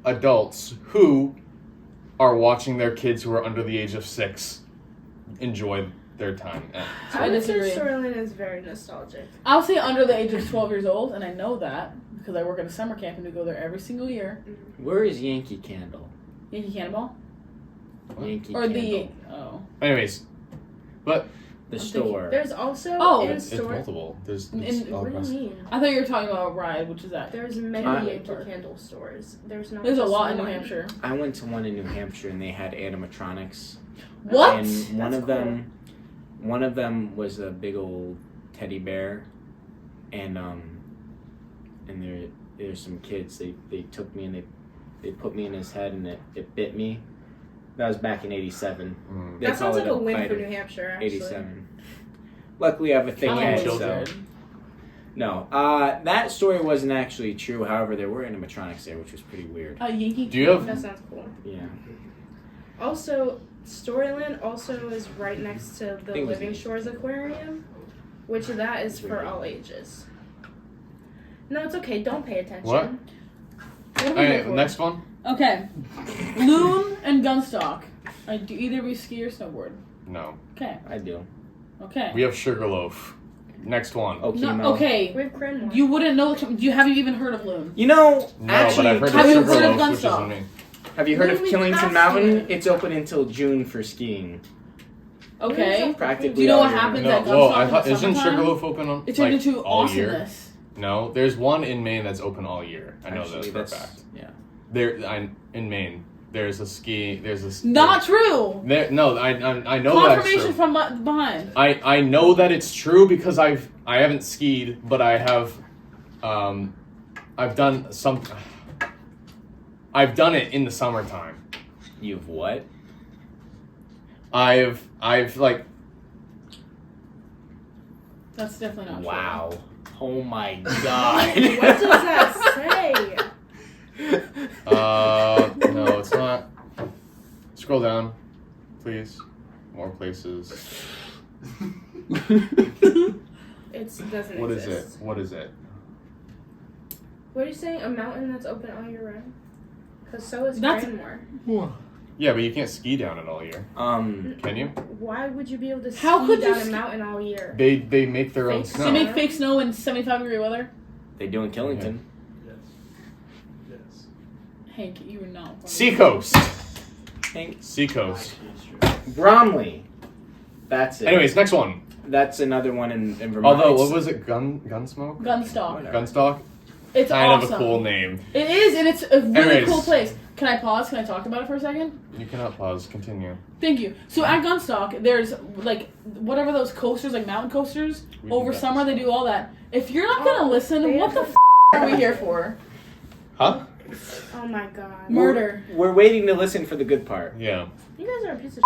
adults who are watching their kids who are under the age of 6 enjoy their time. I disagree. Storyland is very nostalgic. I'll say under the age of 12 years old, and I know that because I work at a summer camp and we go there every single year. Where is Yankee Candle? Yankee Cannonball? Yankee Or Candle. the... Oh. Anyways, but The I'm store. There's also in it's store. multiple. There's In- all What do across- you mean? I thought you were talking about Ride, which is that. There's many Yankee Candle stores. There's not. There's a just lot in New one. Hampshire. I went to one in New Hampshire and they had animatronics. What? And one That's of them, one of them was a big old teddy bear, and there's some kids. They took me and they put me in his head and it bit me. That was back in '87. Mm. They That sounds call like it a win for biter. New Hampshire. Actually. '87. Luckily, I have a thick I'm head, almost so there. no. That story wasn't actually true. However, there were animatronics there, which was pretty weird. Yankee Do you have- That sounds cool. Yeah. Also, Storyland also is right next to the Think it was Living neat. Shores Shores Aquarium, which that is for all ages. No, it's okay. Don't pay attention. What? What are we here for? Next one? Okay. Loon and Gunstock. Do either of you ski or snowboard? No. Okay. I do. Okay. We have Sugarloaf. Next one. Okay, No, Mel. okay. We have Cranmore. You wouldn't know. Have you even heard of Loon? You know, No, actually, but I've heard Have of you heard of Sugarloaf, which Gunstock? isn't me. have you heard of Literally Killington past Mountain? year. It's open until June for skiing. Okay. Practically. Do you know all what year happens round. at No, Gunstock whoa, I in thought, the isn't summertime? Sugarloaf open on, It turned like, into all year? awesomeness. No, there's one in Maine that's open all year. I know Actually, this for a that's- fact. Yeah. In Maine, there's a Not true. No, I know that's Confirmation true. from behind. I know that it's true because I haven't skied, but I have I've done it in the summertime. You've what? I've like That's definitely not Wow. Oh my god. What does that say? no, it's not. Scroll down, please. More places. It doesn't What is exist. it? What is it? What are you saying? A mountain that's open all year round? Because so is That's- Cranmore. Yeah, but you can't ski down it all year. Can you? Why would you be able to How ski could you down a ski- mountain all year? They make their own Fake snow. They make fake snow in 75-degree weather. They do in Killington. Yes. Hank, you were not. funny. Seacoast. Hank. Seacoast. Bromley. That's it. Anyways, next one. That's another one in Vermont. Although, It's- what was it? Gunsmoke? Gunstock. Gunstock? It's Kind awesome. of a cool name. It is, and it's a really Anyways. cool place. Can I pause? Can I talk about it for a second? You cannot pause. Continue. Thank you. So at Gunstock, there's like whatever those coasters, like mountain coasters. We Over do that. summer, they do all that. If you're not gonna listen, they what the have are we here for? Huh? Oh my god. Murder. We're waiting to listen for the good part. Yeah. You guys are a piece of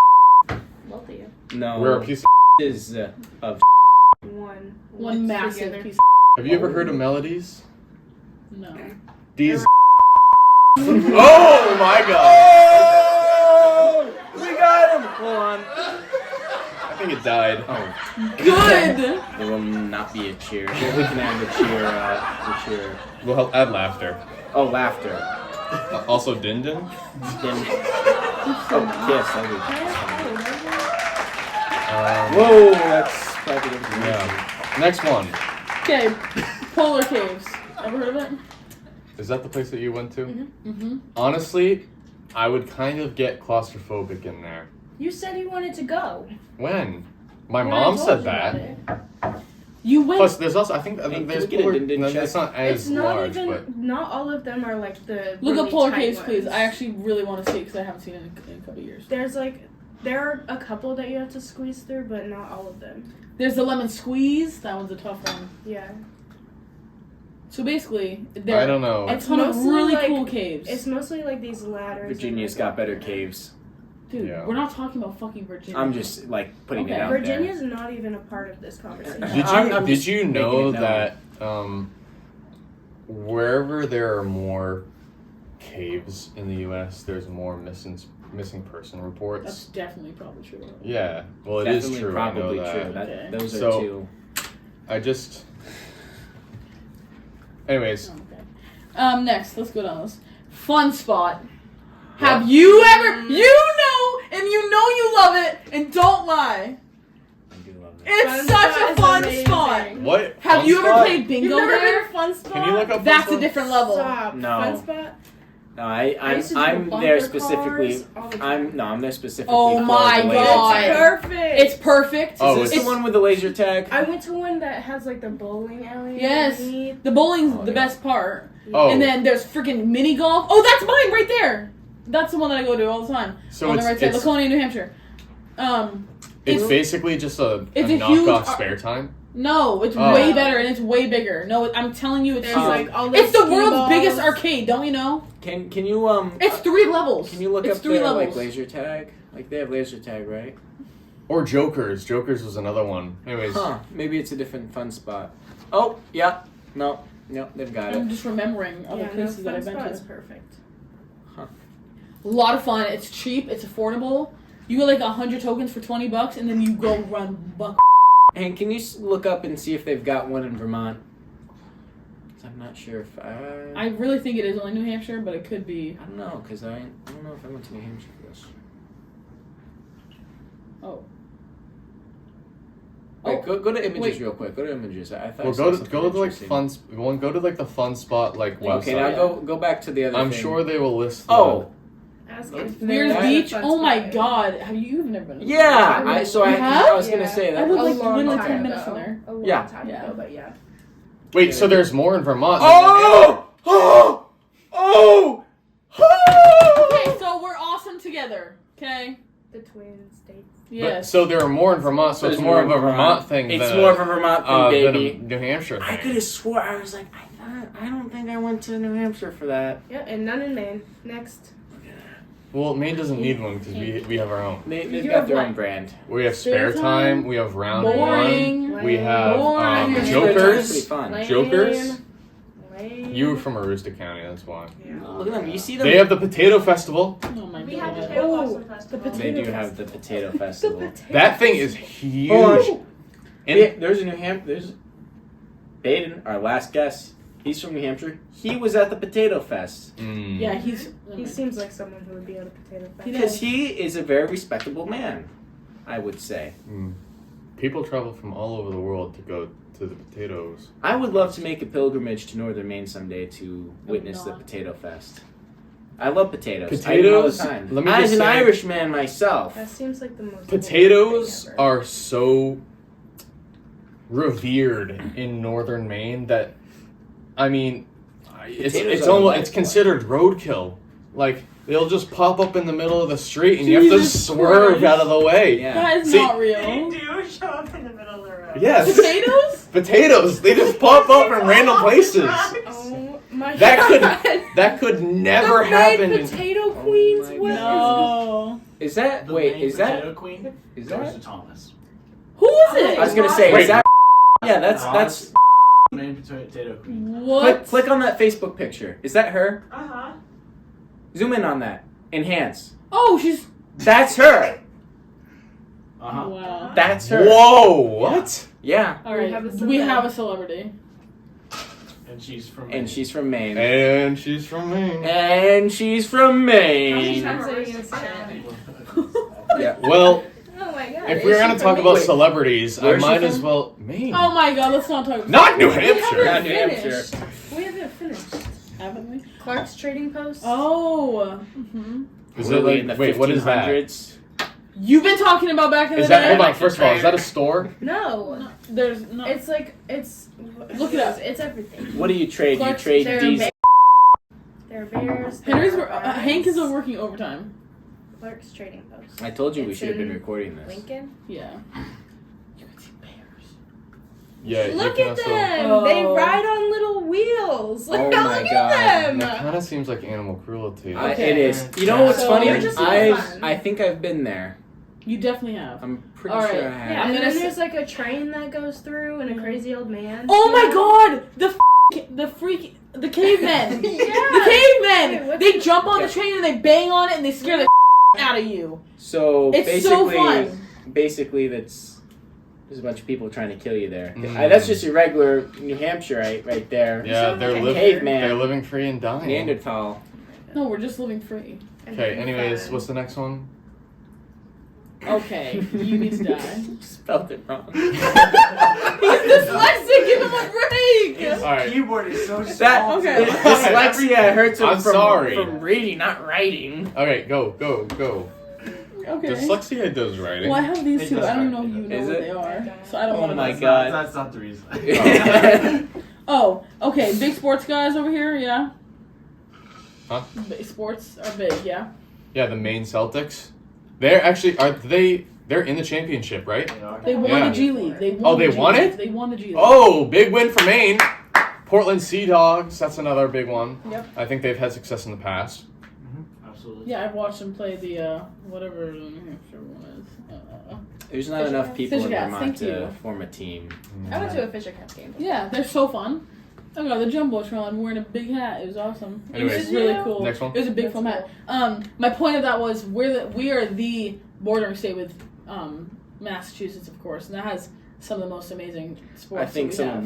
both of you. No. We're a piece of. is of One massive together. piece. Have you ever heard of Melodies? No. These. Oh my god! Oh! We got him! Hold on. I think it died. Oh. Good. There will not be a cheer. Well, we can add the cheer. We'll help add laughter. Oh, laughter. Also, din din. Then, oh, yes, that Whoa, that's private information. Yeah. Next one. Okay, Polar Caves. Ever heard of it? Is that the place that you went to? Mm-hmm. Honestly, I would kind of get claustrophobic in there. You said you wanted to go. When? My When mom I told said you that. about it. You went. Plus, there's also I think Hey, there's can we get a polar. din-din No, check? it's not as It's not large, even. but Not all of them are like the. Look really up Polar tight Caves, ones. please. I actually really want to see it because I haven't seen it in a couple of years. There are a couple that you have to squeeze through, but not all of them. There's the lemon squeeze. That one's a tough one. Yeah. So basically, I there don't know. a ton of Mostly, really like, cool caves. It's mostly like these ladders. Virginia's and, got better caves. Dude, Yeah. we're not talking about fucking Virginia. I'm just like putting it Okay. out Virginia's not even a part of this conversation. I'm Did just you making know it known. that wherever there are more caves in the U.S., there's more missing person reports? That's definitely probably true. Yeah, well, it Definitely is true. probably I know true. that. Okay. Those are So- two. I just. Anyways, Okay. Next, let's go down this. Fun spot. Have you ever, and you know you love it, and don't lie. I do love that. It's Fun such spot a is fun amazing. spot. what? Have Fun you ever spot? played You've bingo never been there? to Fun Spot? Can you look up? That's Fun a different level. Stop. No. Fun Spot? No, I used to do I'm bumper there specifically. cars all the time. I'm there specifically. Oh for my the laser God. tag. Perfect. It's perfect. Oh, Is this it's- the one with the laser tag? I went to one that has like the bowling alley. Yes. underneath. The bowling's Oh, the yeah. best part. Oh, And then there's freaking mini golf. Oh, that's mine right there. That's the one that I go to all the time. so on the it's right side, it's, Laconia, New Hampshire. it's it's- basically just a it's a huge knockoff ar- spare time. No, it's Oh. way better and it's way bigger. No, I'm telling you, it's There's huge. like all those It's the skee world's balls. biggest arcade. Don't you know? Can you It's 3 levels. Can you look it's up 3 their levels. like laser tag? Like they have laser tag, right? Or Jokers. Jokers was another one. Anyways, Huh? Maybe it's a different fun spot. Oh yeah. No. They've got I'm it. just remembering other Yeah, places no, that Fun I've been Spot to. is perfect. A lot of fun. It's cheap. It's affordable. You get like 100 tokens for $20, and then you go run buck. And can you look up and see if they've got one in Vermont? 'Cause I'm not sure if I really think it is only New Hampshire, but it could be. I don't know, because I don't know if I went to New Hampshire for this. Oh. Wait, Oh, go to images wait. real quick. Go to images. I thought I well, saw go to something like interesting. go to like the fun spot like website. Okay, now go back to the other I'm thing. sure they will list. Oh, Ask Nope. if Weird there's a Beach. Fun Oh my Spot. God. Have you've never been? to yeah. I I You have? was gonna say I that. live A like long literally time 10 minutes ago. from there. A long Yeah. time Yeah. ago, but yeah. Wait, so there's more in Vermont. Oh! Okay, so we're awesome together. Okay. The Twin States. Yes. So there are more in Vermont, so There's it's more of a in Vermont thing. It's than more a- of a Vermont thing, than baby. a New Hampshire thing. I could have swore I was like I don't think I went to New Hampshire for that. Yeah, and none in Maine. Next. Well, Maine doesn't need one because we have our own. They've You got have their what? own brand. We have spare Spare time. time? We have round Boring. one. We have Boring. Pretty Jokers. fun. Lame. Jokers? Lame. You were from Aroostook County, that's why. Yeah. Look at them. You see them? They have the Potato Festival. Oh my We had God. potato Oh, blossom the festival. They potato do have the potato The festival. potato That thing is festival. huge. Oh. And There's a New Hampshire. There's Baden, our last guest. He's from New Hampshire. He was at the Potato Fest Mm. Yeah, he's. He seems like someone who would be at a potato fest. He does. because he is a very respectable man, I would say. Mm. People travel from all over the world to go to the potatoes. I would love to make a pilgrimage to northern Maine someday to witness the not. Potato Fest. I love potatoes. I Potatoes? eat them all the time. Let me As just an say- Irishman myself. That seems like the most Potatoes boring thing ever. are so revered in northern Maine that, I mean, Potatoes it's are almost the it's best considered roadkill. Like they'll just pop up in the middle of the street and you have to Jesus swerve Christ. out of the way. Yeah. That is See- not They real. do show up in the middle of the road. Yes. Potatoes? Potatoes. They just pop up from random places. Oh my That god. That could never the happen. Maine potato queens. my What is No. Is that The wait? Maine Is that Potato Queen? is Goes that? to Thomas. Who is it? I was gonna say Wait. is that? Yeah, that's. Maine Potato Queen. What? Click on that Facebook picture. Is that her? Uh-huh. Zoom in on that. Enhance. Oh, she's. That's her. Uh-huh. Wow. That's her. Whoa! What? Yeah. All right, We have a we celebrity. have a celebrity. And she's from And she's from Maine. And she's from Maine. And she's from How many Maine. times are you gonna say that? Yeah. Well, Oh my god. Yeah, If we're is she gonna from talk about Maine? celebrities, I Where's she might as from? well Maine. Oh my god, let's not talk about Not New We Hampshire. Not haven't New Hampshire. finished. We haven't finished. Haven't we? Clark's Trading Post. Oh. Mm-hmm. Is Were it we like in the wait? What is that? 1500s? You've been talking about back in the Is that day. hold on? First of all, is that a store? No. There's no. It's like, it's... Look it up. It's everything. What do you trade? Clark's- You trade They're diesel. They're bears. Henry's. they're Hank is rides. working overtime. Clark's Trading Post. I told you we It's should have been in recording this. Lincoln. Yeah. You can see bears. Yeah. Look you can at also, them! Oh. They ride on little wheels. Look, Oh look my at God. them! That kind of seems like animal cruelty. Okay. It is. You know what's So funny? they're just fun. I think I've been there. You definitely have. I'm pretty All sure right. I have. Yeah, I'm and gonna then s- there's like a train that goes through and a crazy old man. Oh my god! The cavemen! Yeah. The cavemen! Wait, what's They the- jump on Yeah. the train and they bang on it and they scare the out of you. So It's so basically, fun. basically there's a bunch of people trying to kill you there. Mm. That's just your regular New Hampshire right there. Yeah, sound they're like a living. caveman. They're living free and dying. Neanderthal. No, we're just living free. Okay. Anyways, what's the next one? Okay, you need to die. You spelled it wrong. He's dyslexic, give him a break! His All right. keyboard is so That small. Okay. dyslexia hurts him I'm from, sorry. from reading, not writing. Okay, go. Okay. Dyslexia does writing. Well, I have these It two. does I don't hurt. know if you know Is what it? they are. So I don't Oh want to my know. God. That's not the reason. Oh, okay. Big sports guys over here, yeah? Huh? Big sports are big, yeah? Yeah, the Maine Celtics. They're actually they're in the championship, right? They won Yeah. the G League. They won Oh, the they G won League. it? They won the G League. Oh, big win for Maine. Portland Sea Dogs. That's another big one. Yep. I think they've had success in the past. Absolutely. Yeah, I've watched them play the, whatever the New Hampshire one is. There's not Fisher enough Cats. people in Fisher Cats, Vermont thank to you. form a team. I went to a Fisher Cats game. Yeah, they're so fun. I got the Jumbotron. I'm wearing a big hat. It was awesome. It was Anyways. just really Did you? cool. Next one. It was a big That's foam hat. My point of that was we are the bordering state with Massachusetts, of course, and that has some of the most amazing sports. I think that we some have.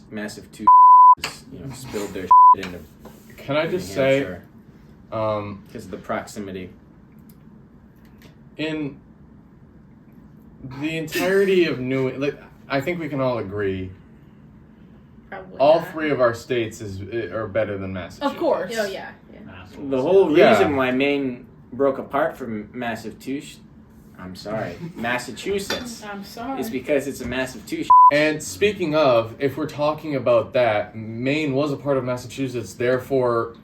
massive two spilled their into Can I just say, because of the proximity. in the entirety of I think we can all agree, Probably all not. three of our states are better than Massachusetts. Of course. Oh yeah. The whole Yeah. reason why Maine broke apart from Massachusetts I'm sorry. is because it's a massive two. And speaking of, if we're talking about that, Maine was a part of Massachusetts, therefore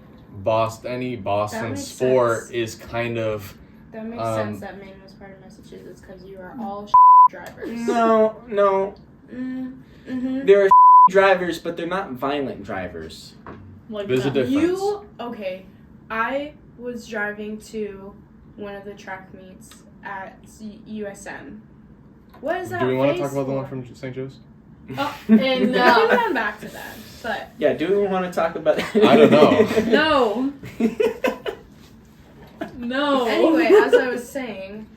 any Boston makes sport sense. is kind of That makes sense that Maine was part of Massachusetts because you are all drivers. No, Mm-hmm. there are drivers, but they're not violent drivers. Like There's a that. difference. Okay, I was driving to one of the track meets at USM. What is that? Do we want to face talk about the one for? from St. Joe's? Oh, and We'll come back to that, but Yeah, do we want to talk about? I don't no, know. no. anyway, as I was saying,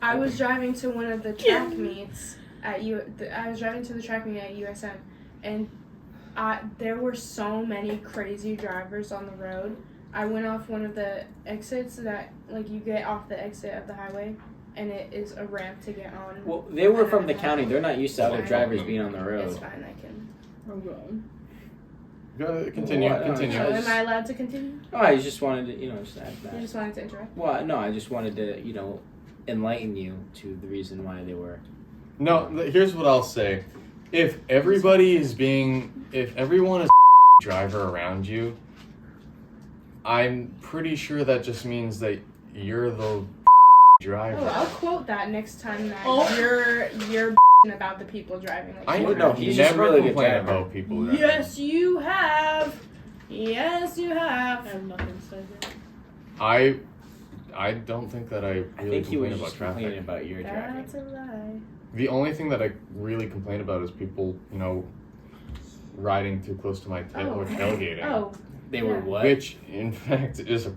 I was driving to one of the track meets at I was driving to the track meet at USM, and there were so many crazy drivers on the road. I went off one of the exits that, like, you get off the exit of the highway, and it is a ramp to get on. Well, they were from the county. They're not used to other drivers being on the It's road. fine, I can. Go, continue. What? Continue. No, So, just- am I allowed to continue? Oh, I just wanted to, just add You that. just wanted to interrupt? Well, no, I just wanted to, enlighten you to the reason why they were. No, here's what I'll say. If everyone is a driver around you, I'm pretty sure that just means that you're the driver. Oh, I'll quote that next time that Oh. you're about the people driving. Like, I you No, are. he's just a never really good complain driver. about people driving. Yes, you have. Yes, you I have. have nothing to say here. I don't think that I I really think he complain was about just complaining traffic. about your driving. That's a lie. The only thing that I really complain about is people, riding too close to my tail or tailgating. Oh, They were Yeah. what? Which, in fact, is a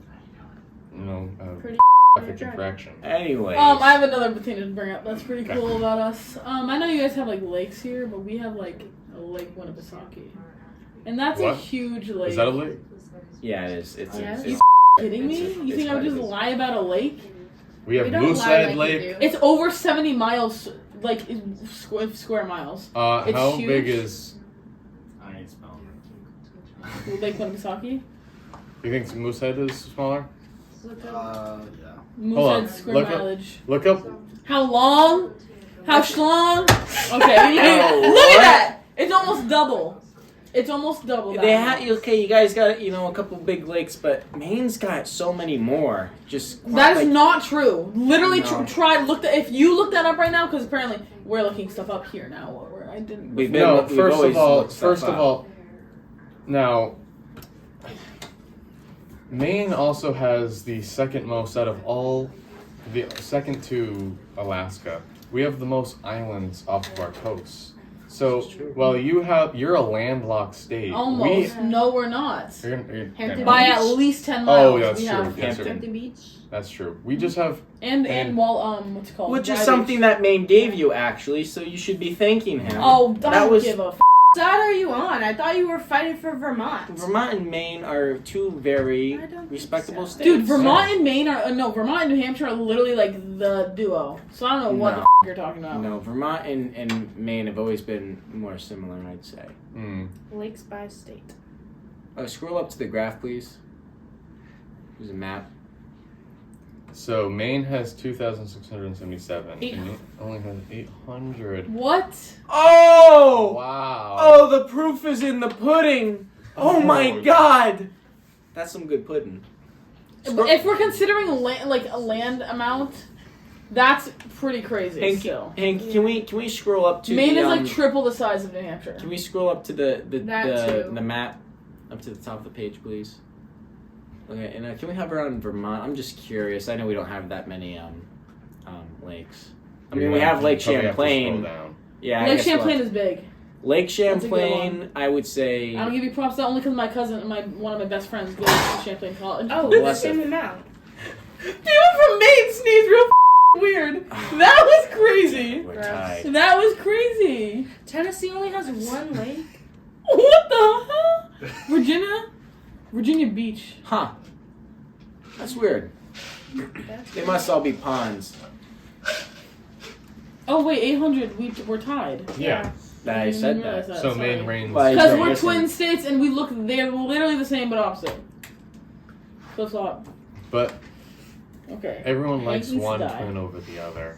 pretty traffic driving. infraction. Anyways. I have another thing to bring up that's pretty cool about us. I know you guys have, like, lakes here, but we have, like, a Lake Winnipesaukee. And that's What? a huge lake. Is that a lake? Yeah, it is. It's Yes. You kidding me? It's You think I would what it just is. lie about a lake? We have We don't lie Moosehead like you Lake. do. It's over 70 miles, like square miles. It's How huge. big is? I ain't spelling Lake Winnipesaukee. You think Moosehead is smaller? yeah. Moosehead square look up- mileage. Look up. How long? How schlong? Okay, Oh, look what? at that. It's almost double. It's almost double. That They amount. okay. You guys got a couple big lakes, but Maine's got so many more. Just That is like, not true. Literally, No. if you look that up right now, because apparently we're looking stuff up here now. Where I didn't. We've been- No, we've first always of all, looked stuff up. now, Maine also has the second most out of all, the second to Alaska. We have the most islands off of our coast. So, while you're a landlocked state. Almost. No, we're not. You're Hampton By Beach. at least 10 miles. Oh, that's we true. have. That's true. Hampton Beach. That's true. We just have. And And- what's it called? which is Dry something Beach. that Maine gave you actually. So you should be thanking him. Oh, that don't was give a f. Side are you on? I thought you were fighting for Vermont. Vermont and Maine are two very I don't think respectable so. states. Dude, Vermont and Maine are Vermont and New Hampshire are literally like the duo. So I don't know what No. the f you're talking about. No, Vermont and Maine have always been more similar, I'd say. Lakes by state. Scroll up to the graph, please. There's a map. So Maine has 2,677, Eight- and it only has 800. What? Oh! Wow. Oh, the proof is in the pudding. Oh my Oh. God. That's some good pudding. If we're considering a land amount, that's pretty crazy. Hank, still, Hank, can we scroll up to Maine the, is like triple the size of New Hampshire. Can we scroll up to That too. the map, up to the top of the page, please? Okay, and can we have her on Vermont? I'm just curious. I know we don't have that many lakes. I mean, we have Lake Probably have to scroll Champlain. down. Yeah, I Lake guess we'll Champlain have- is big. Lake That's a good Champlain. I would say. I'm gonna give you props to that only because my cousin, one of my best friends, goes to Champlain College. Oh, Bless the it. same amount. People from Maine sneeze real weird. That was crazy. We're Gross. tied. That was crazy. Tennessee only has one lake. What the hell? Virginia Beach. Huh. That's weird. They must all be ponds. Oh wait, 800. We're tied. Yeah. I said realize that. So sorry. Maine reigns. Why? Because Yeah, we're listen. twin states and we look, they're literally the same but opposite. Flip flop. But Okay. everyone likes Yankees one die. twin over the other.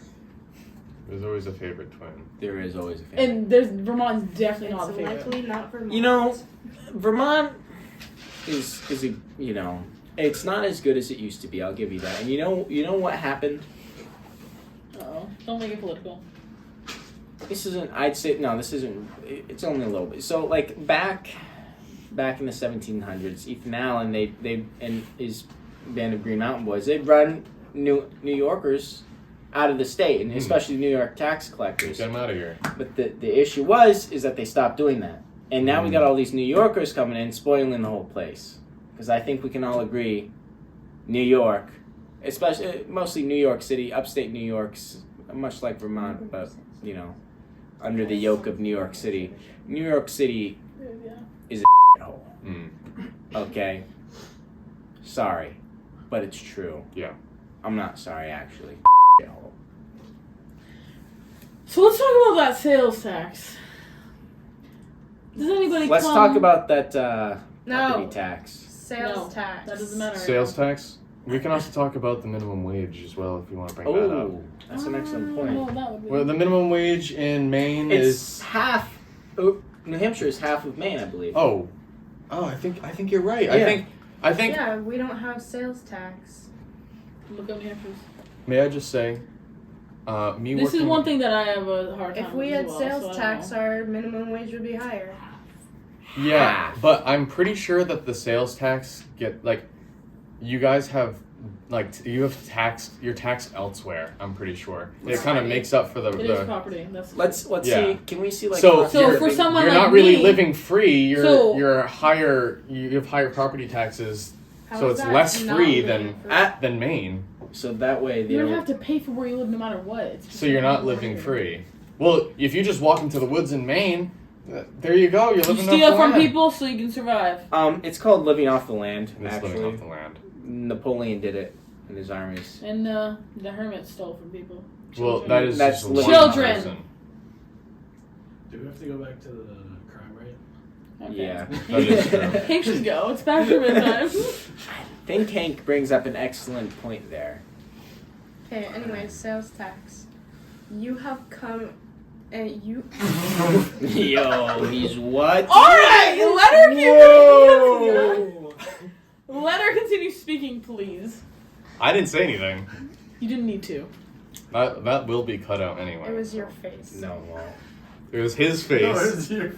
There's always a favorite twin. There is always a family. And Vermont's definitely not the It's favorite. likely not Vermont. You know, Vermont is a it's not as good as it used to be. I'll give you that. And you know what happened? Uh-oh. Don't make it political. This isn't. I'd say no. This isn't. It's only a little bit. So like back in the 1700s, Ethan Allen they and his band of Green Mountain Boys, they'd run New Yorkers out of the state, and especially New York tax collectors. Get them out of here. But the issue is that they stopped doing that, and now we got all these New Yorkers coming in, spoiling the whole place. Because I think we can all agree, New York, especially mostly New York City, upstate New York's much like Vermont, but under the yoke of New York City. New York City is a hole. Okay? Sorry, but it's true. Yeah. I'm not sorry, actually. Hole. So let's talk about that sales tax. Does anybody Let's come... talk about that property No. tax. Sales No, tax. that doesn't matter. Sales tax. We can also talk about the minimum wage as well if you want to bring that up. Oh, that's an excellent point. Well, that would be... Well, the minimum wage in Maine It's is. half. Oh, New Hampshire is half of Maine, I believe. Oh, I think you're right. Yeah. I think. Yeah, we don't have sales tax. Look up New Hampshire's. May I just say, This is one thing that I have a hard time If we with had as well, sales so I don't tax, know. our minimum wage would be higher. Yeah, but I'm pretty sure that the sales tax you guys have you're taxed elsewhere. I'm pretty sure it kind of makes up for It is property. That's Let's Yeah. see. Can we see like? So So for someone you're like not really me- living free. You have higher property taxes, How so is it's that less not free living than free? than Maine. So that way they you don't don't. have to pay for where you live no matter what. It's just So you're not living free. Well, if you just walk into the woods in Maine, there you go. You're You living steal off the from land. people so you can survive. It's called living off the land. It's Actually, living off the land. Napoleon did it. and his armies. And the hermit stole from people. Well, Children. that is That's just one children. person. Do we have to go back to the crime rate? Okay. Yeah. That is true. Hank should go. It's back for bedtime. I think Hank brings up an excellent point there. Okay, anyway, sales tax. You have come and you. Yo, he's what? Alright! Let her Whoa. Let her continue speaking, please. I didn't say anything. You didn't need to. That will be cut out anyway. It was your face. No, well, It was his face. No, it's your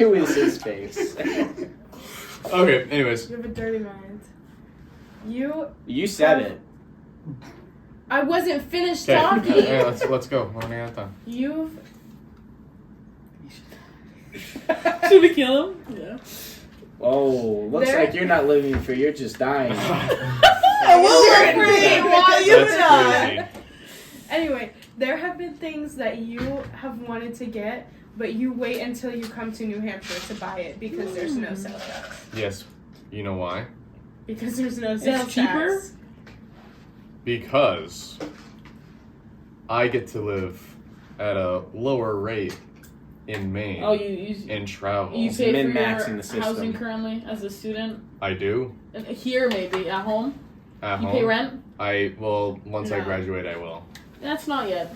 it was his face. Okay, anyways. You have a dirty mind. You. You said it. I wasn't finished Okay, talking. yeah, let's go. We're running out of time. You've. Should we kill him? Yeah. Oh, looks There- like you're not living for you're just dying. I will work for you while you That's die. crazy. Anyway, there have been things that you have wanted to get, but you wait until you come to New Hampshire to buy it because there's no sales tax. Yes. You know why? Because there's no sales cheaper? tax. Because I get to live at a lower rate in Maine Oh, you and travel. pay for Min-maxing your the system. housing currently as a student? I do. And here, maybe at home. At You home. pay rent? Once I No. graduate, I will. That's not yet.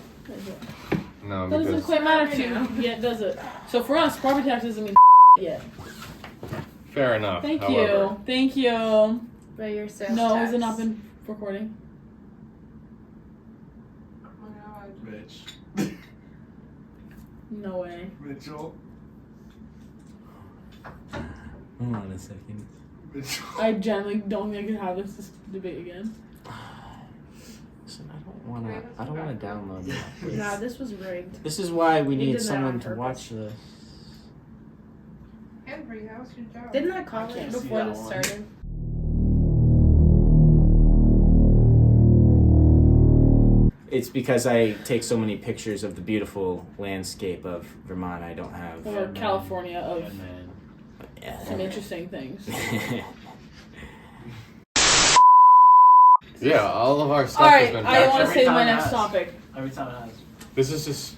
No, That doesn't because quite matter to I know. you yet, does it? So for us, property tax doesn't mean yet. fair enough. Thank however. you. Thank you. But your sales No, tax. has it not been recording? Oh my god. Mitch. No way. Mitchell. Hold on a second. Mitchell. I genuinely don't think I could have this debate again. Listen, I don't wanna download that. Nah, this was rigged. This is why we You need did that someone on to purpose. watch this. Henry, that was your job. Didn't I call I it can't see before that this one. started? It's because I take so many pictures of the beautiful landscape of Vermont. I don't have. Or California of Yeah. some interesting things. Yeah, all of our stuff Alright, has been I want to Every say my time next has. topic. Every time it has. This is just.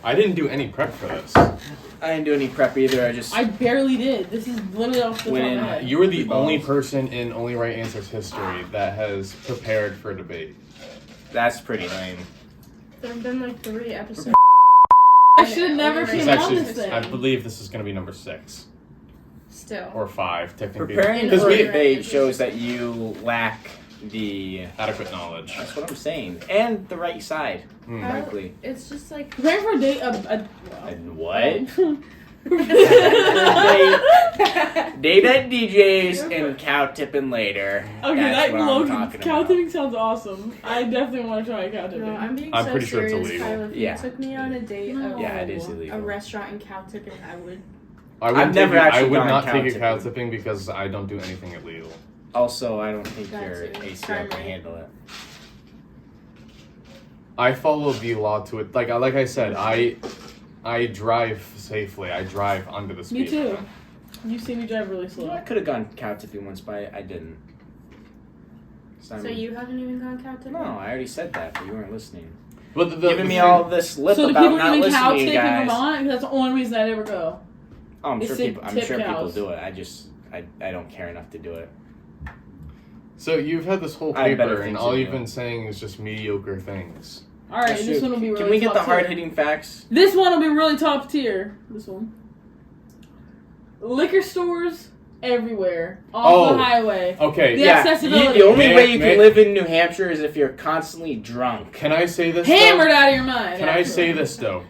I didn't do any prep for this. I didn't do any prep either. I just. I barely did. This is literally off the Went top in. of my head. You were the Balls. only person in Only Right Answers history that has prepared for debate. That's pretty lame. There have been like 3 episodes. I should have never This This came is on this actually, thing. I believe this is going to be number 6 Still. or 5, technically. Preparing Because for we debate shows that you lack the. adequate knowledge. That's what I'm saying, and the right side, Hmm. How- frankly. It's just like. Preparing for a date, And what? Date. Date at DJ's and cow tipping later. Okay, That's that what I'm Logan talking cow about. tipping sounds awesome. I definitely want to try cow tipping. No, I'm being I'm so pretty sure it's serious, illegal. Kyle. If Yeah. you took me on a date No. of Yeah, it is a illegal. restaurant in cow tipping, I would. I would never actually I would gone not cow take a cow tipping. tipping because I don't do anything illegal. Also, I don't think That your too. ACL Crime can rate. handle it. I follow the law to it. Like I said, I drive safely. I drive under the speed Me too. limit. You see me drive really You know, slow. I could have gone cow tipping once, but I didn't. So you haven't even gone cow tipping? No, I already said that, but you weren't listening. But Giving me all this lip So do about people not even cow listening to tip you in guys. Vermont? 'Cause that's the only reason I'd ever go. Oh, I'm They sure say people. I'm tip sure people cows. do it. I don't care enough to do it. So you've had this whole I have better paper, and things all to you've do. been saying is just mediocre things. All right, Shoot, this one will be really Can we get the top tier. hard-hitting facts? This one will be really top tier. This one. Liquor stores everywhere off the highway. Okay. The accessibility. The only May- way you may- can live in New Hampshire is if you're constantly drunk. Can I say this? Hammered though? out of your mind. Can I say actually. this though?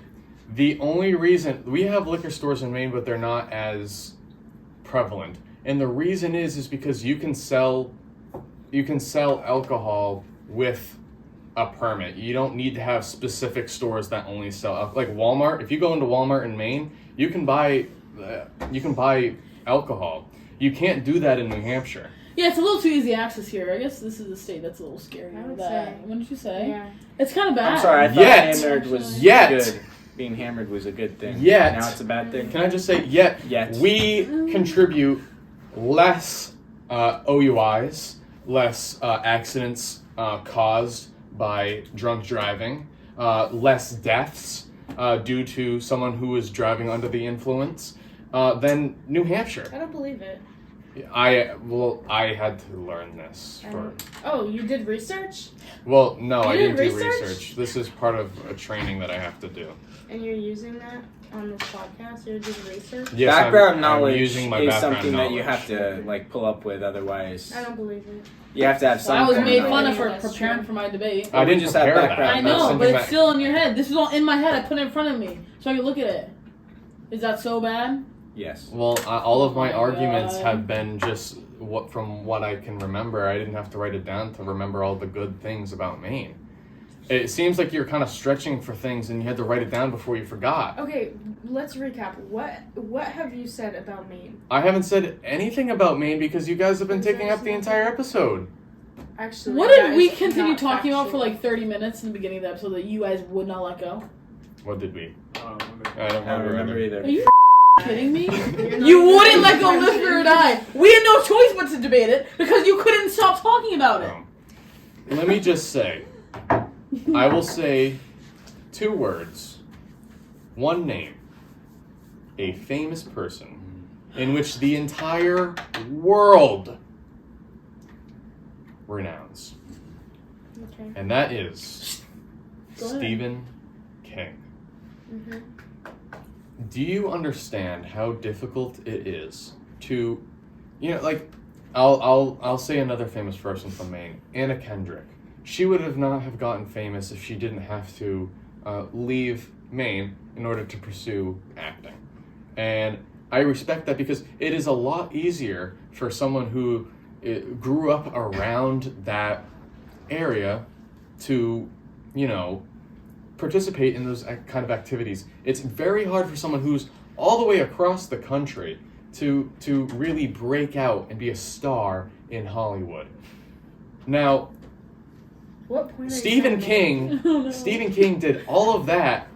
The only reason we have liquor stores in Maine, but they're not as prevalent, and the reason is because you can sell alcohol with a permit. You don't need to have specific stores that only sell like Walmart. If you go into Walmart in Maine, you can buy alcohol. You can't do that in New Hampshire. Yeah, it's a little too easy access here. I guess this is a state that's a little scary. I would with that. say. What did you say? Yeah. It's kind of bad. I'm sorry, I thought Yet. hammered was Yet. good. Being hammered was a good thing. Yet. Now it's a bad thing. Can I just say, yet Yet. we contribute less OUIs less accidents caused by drunk driving, less deaths due to someone who is driving under the influence than New Hampshire. I don't believe it. I had to learn this. Oh, you did research? Well, no, I You didn't did do research? research. This is part of a training that I have to do. And you're using that on this podcast? You're doing research? Yes, background I'm knowledge using my is background something that you knowledge. have to pull up with. Otherwise, I don't believe it. you have to have I some. was kind made of fun knowledge. of for That's preparing true. for my debate. I didn't just have prepare that. background I That's know, something but it's that- still in your head. This is all in my head. I put it in front of me so I can look at it. Is that so bad? Yes. Well, all of my Oh my arguments God. have been just from what I can remember. I didn't have to write it down to remember all the good things about Maine. It seems like you're kind of stretching for things, and you had to write it down before you forgot. Okay, let's recap. What have you said about Maine? I haven't said anything about Maine because you guys have been taking up the entire episode. Actually, What that did we is continue not talking about for factual. like 30 minutes in the beginning of the episode that you guys would not let go? What did we? Oh, I don't I don't remember either. Are either. you kidding me? You're not You even wouldn't let go live live or die. We had no choice but to debate it because you couldn't stop talking about it. Let me just say, I will say 2 words, 1 name, a famous person in which the entire world renounce. Okay. And that is Go ahead. Stephen King. Mm-hmm. Do you understand how difficult it is to, I'll say another famous person from Maine, Anna Kendrick. She would not have gotten famous if she didn't have to leave Maine in order to pursue acting. And I respect that because it is a lot easier for someone who grew up around that area to, participate in those kind of activities. It's very hard for someone who's all the way across the country to really break out and be a star in Hollywood. Now, What point? Are you Stephen trying to make? King, Stephen King did all of that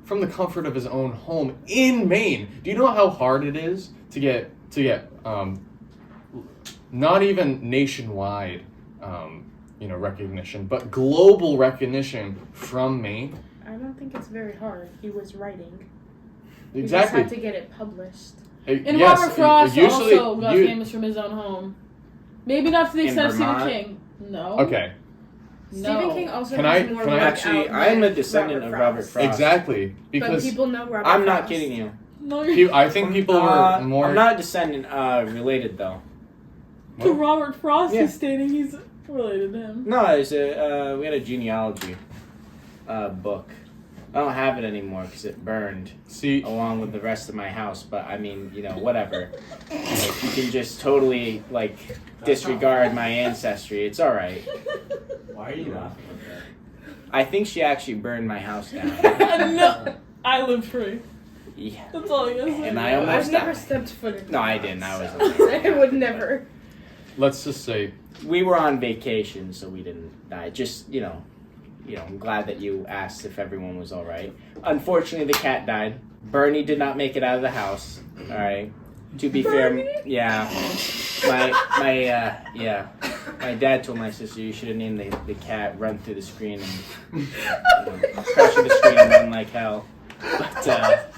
from the comfort of his own home in Maine. Do you know how hard it is to get not even nationwide recognition, but global recognition from Maine? I don't think it's very hard. He was writing. Exactly. He just had to get it published. And Yes, Robert Frost usually also got famous from his own home. Maybe not to the In extent of Stephen Vermont? King. No. Okay, No. Stephen King also Can has I- more can I- work Actually, out I'm a than descendant of Robert Frost. exactly. But Because people know Robert I'm not Frost. kidding you. No, you're I think people were more. I'm not a descendant. Related though. to Robert Frost Yeah. is stating he's related to him. No, it's a we had a genealogy book. I don't have it anymore because it burned See, along with the rest of my house. But I mean, whatever. Like, you can just totally disregard my ancestry. It's all right. Why are you laughing at that? I think she actually burned my house down. No, I live free. Yeah. That's all I gotta say. And I I've almost never died. stepped foot in. No, I didn't. I so- wasn't. I would never. let's just say, We were on vacation, so we didn't die. Just I'm glad that you asked if everyone was all right. Unfortunately, the cat died. Bernie did not make it out of the house. All right. To be Bernie? fair, yeah. My dad told my sister you should have named the cat Run Through the Screen and crash through the screen and run like hell. But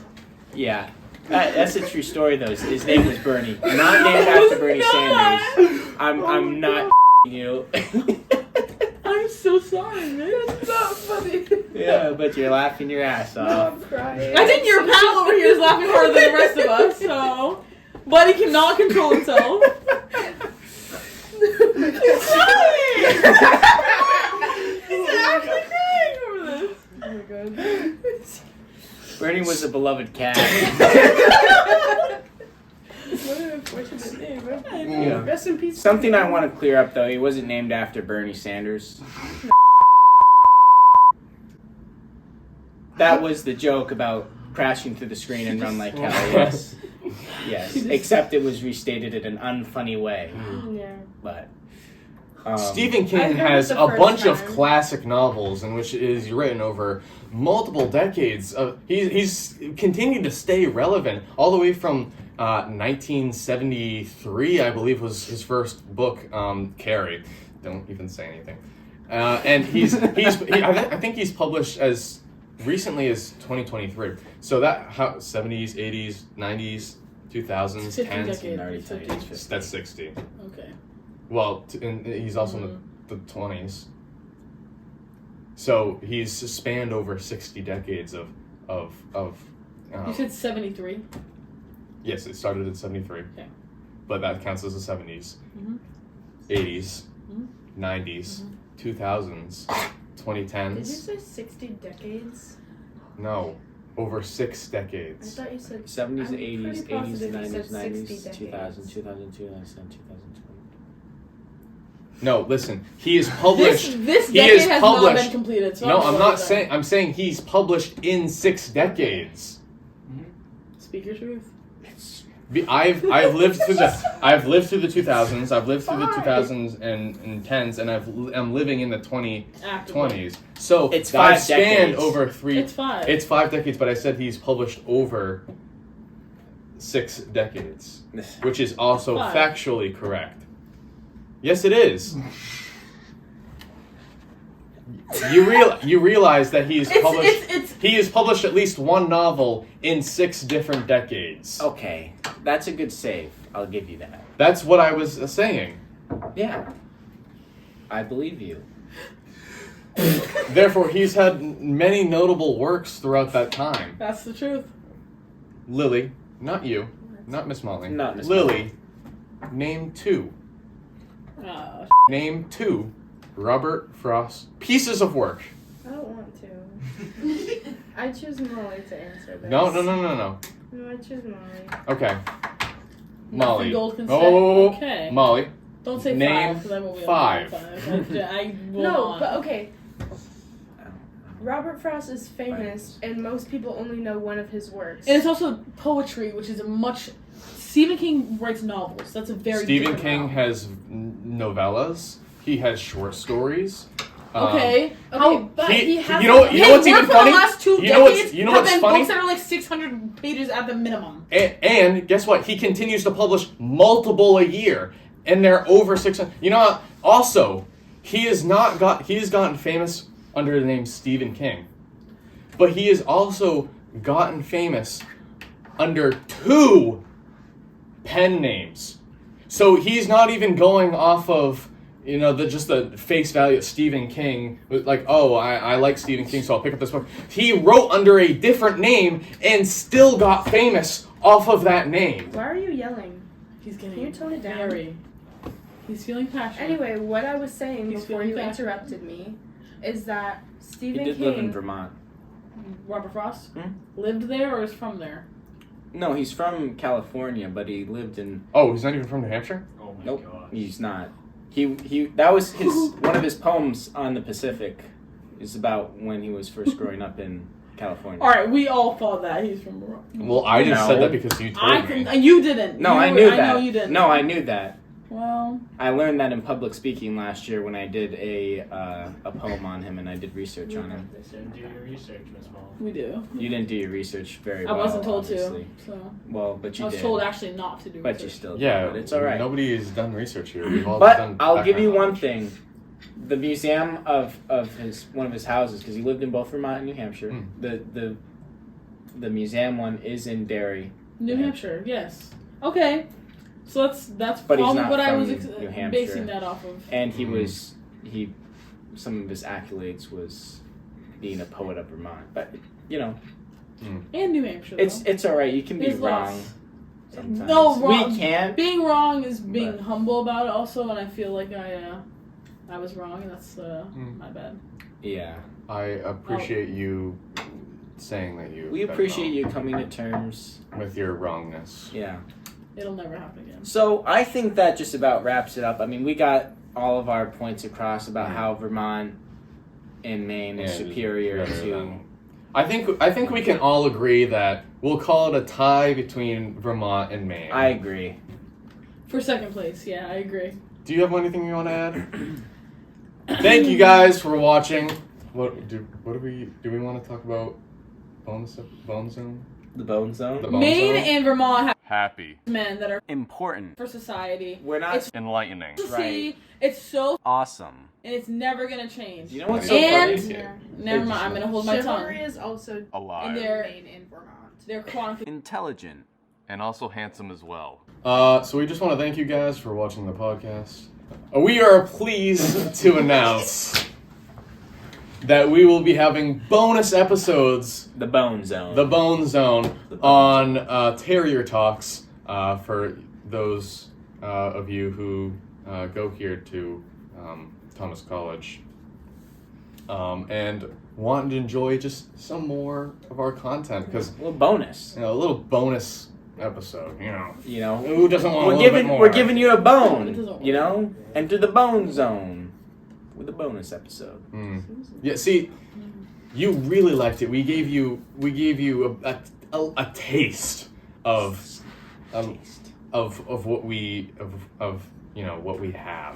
yeah. That's a true story though. His name was Bernie, not named after Bernie Sanders. I'm not you. I'm so sorry, man. That's not funny. Yeah, but you're laughing your ass No, off. I'm crying. I think your pal over here is laughing harder than the rest of us, so. Buddy cannot control himself. He's crying! He's actually crying over this. Oh my god. Bernie was a beloved cat. What an unfortunate name. Huh? Yeah. Rest in peace. Something I want to clear up though, he wasn't named after Bernie Sanders. That was the joke about crashing through the screen and run like hell. Yes. Yes. Except it was restated in an unfunny way. Yeah. But Stephen I've King heard has it a the bunch first of time. classic novels in which is written over multiple decades. He's continued to stay relevant all the way from 1973, I believe, was his first book, Carrie. Don't even say anything. And I think he's published as recently as 2023. So that 70s, 80s, 90s, 2000s, 50 10s. decades. 50. That's 60. Okay. Well, and he's also in the 20s. So he's spanned over 60 decades of You said 73. yes, it started in 73. Okay. But that counts as the 70s, Mhm. 80s, Mhm. 90s, 2000s, Did you 2010s. say 60 decades? No, over 6 I decades. thought you said 70s, I'm 80s, pretty 80s, positive you 90s, said 90s, 60 2000, decades. 2002, 2007, 2020. No, listen, he is published. This he decade is has published. not been completed. So No, I'm not sorry. saying. I'm saying he's published in 6 decades. Speak your truth. I've lived through the 2000s. I've lived through the 2010s, and I'm living in the 2020s. So It's I've 5 spanned decades. over 3. It's 5. It's 5 decades, but I said he's published over 6 decades, which is also 5. factually correct. Yes, it is. You realize that he's published. He has published at least one novel in 6 different decades. Okay, that's a good save. I'll give you that. That's what I was saying. Yeah. I believe you. Therefore, he's had many notable works throughout that time. That's the truth. Lily, not you, not Miss Molly. Not Miss Lily, name 2. Uh, Name 2 Robert Frost pieces of work. I don't want to. I choose Molly to answer this. No. No, I choose Molly. Okay. nothing Molly. gold can say. Oh, Okay. Molly. Don't say Name 5, 'cause I won't be 5. able to say 5. I will No, not. but okay. Robert Frost is famous, and most people only know one of his works. And it's also poetry, which is a much. Stephen King writes novels. That's a very Stephen different King realm. has novellas. He has short stories. Okay. Okay, but he has. you know what's His even work for funny? the last 2 You know what's- decades you know have what's been funny? books that are like 600 pages at the minimum. And guess what? He continues to publish multiple a year, and they're over 600. You know what? Also, he has gotten famous under the name Stephen King, but he has also gotten famous under 2 pen names. So he's not even going off of the face value of Stephen King. Like, oh, I like Stephen King, so I'll pick up this book. He wrote under a different name and still got famous off of that name. Why are you yelling? He's getting Can you tone it down? very. He's feeling passionate. Anyway, what I was saying He's before feeling you passionate. interrupted me is that He Stephen did King. live in Vermont. Robert Frost Hmm? lived there or is from there? No, he's from California, but he lived in. Oh, he's not even from New Hampshire? Oh my Nope, gosh. he's not. He that was one of his poems on the Pacific. Is about when he was first growing up in California. All right, we all thought that he's from Vermont. Well, I just No. said that because you told me. You didn't. No, You I were- knew that. I know you didn't. No, I knew that. Well, I learned that in public speaking last year when I did a poem on him and I did research on him. Didn't do your research, Miss Molly. we do. You didn't do your research very I well. wasn't told obviously. to, so Well, but you I was did. told actually not to do. But you research. still did. Yeah, But it's all right. Nobody has done research here. We've all But done I'll give you background one knowledge. thing: the museum of one of his houses, because he lived in both Vermont and New Hampshire. Hmm. The museum one is in Derry, New Hampshire, yes. Okay, so that's But he's probably not what I from was New Hampshire. basing that off of. and he Mhm. was some of his accolades was being a poet of Vermont. But And New Hampshire. it's all right. You can be There's wrong. lots. Sometimes. No, wrong. We can't. Being wrong is being But- humble about it also, and I feel like I was wrong, and that's my bad. Yeah, I appreciate you saying that you. we appreciate you coming to terms. with your wrongness. Yeah. It'll never happen again. So I think that just about wraps it up. I mean, we got all of our points across about how Vermont and Maine is Yeah, superior better to. than- I think we can all agree that we'll call it a tie between Vermont and Maine. I agree. For second place, yeah, I agree. do you have anything you want to add? Thank you guys for watching. Do we want to talk about Bone Zone? The Bone Zone? The Bone Maine Zone? and Vermont have Happy. men that are Important. for society. We're not It's Enlightening. to Right. see. It's so awesome. and it's never gonna change. You know what's so And funny? Yeah. never mind. I'm gonna hold my Chivalry tongue. is also Alive. And they're Maine and Vermont. chronically. Intelligent. And also handsome as well. So we just want to thank you guys for watching the podcast. We are pleased to announce that we will be having bonus episodes, The Bone Zone. the Bone Zone, on Terrier Talks for those of you who go here to Thomas College and want to enjoy just some more of our content because a little bonus. a little bonus episode, You know, Who doesn't want a we're little bit giving more? we're giving you a It bone. doesn't You know, enter the Bone Zone with a bonus episode. Yeah, see, you really liked it. We gave you a taste of what we what we have,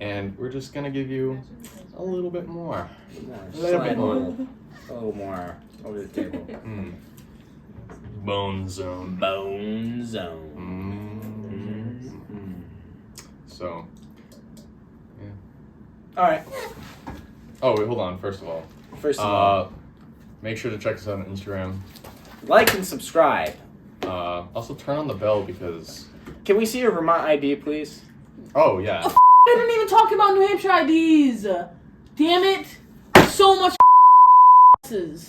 and we're just gonna give you a little bit more. A little bit more. A little more over the table. Bone Zone. Bone Zone. So, All right. oh wait, hold on. First of all, make sure to check us out on Instagram. Like and subscribe. Also turn on the bell because. Can we see your Vermont ID, please? Oh yeah. I didn't even talk about New Hampshire IDs. Damn it! So much.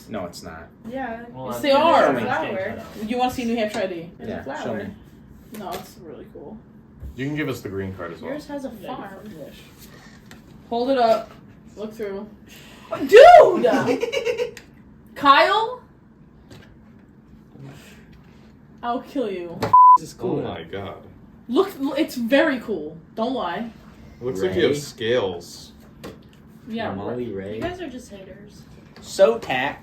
No, it's not. Yeah. Well, Yes, I'm they gonna are. make Flower. cake cut out. You want to see New Hampshire ID? There's Yeah, a flower. show me. No, it's really cool. You can give us the green card as well. Yours has a Yeah, you farm. fucking wish. Hold it up. Look through. Dude! Kyle? I'll kill you. This is Oh my god. Look, it's very cool. Don't lie. Looks like you have scales. Yeah. Molly You Ray. guys are just haters. Sotac.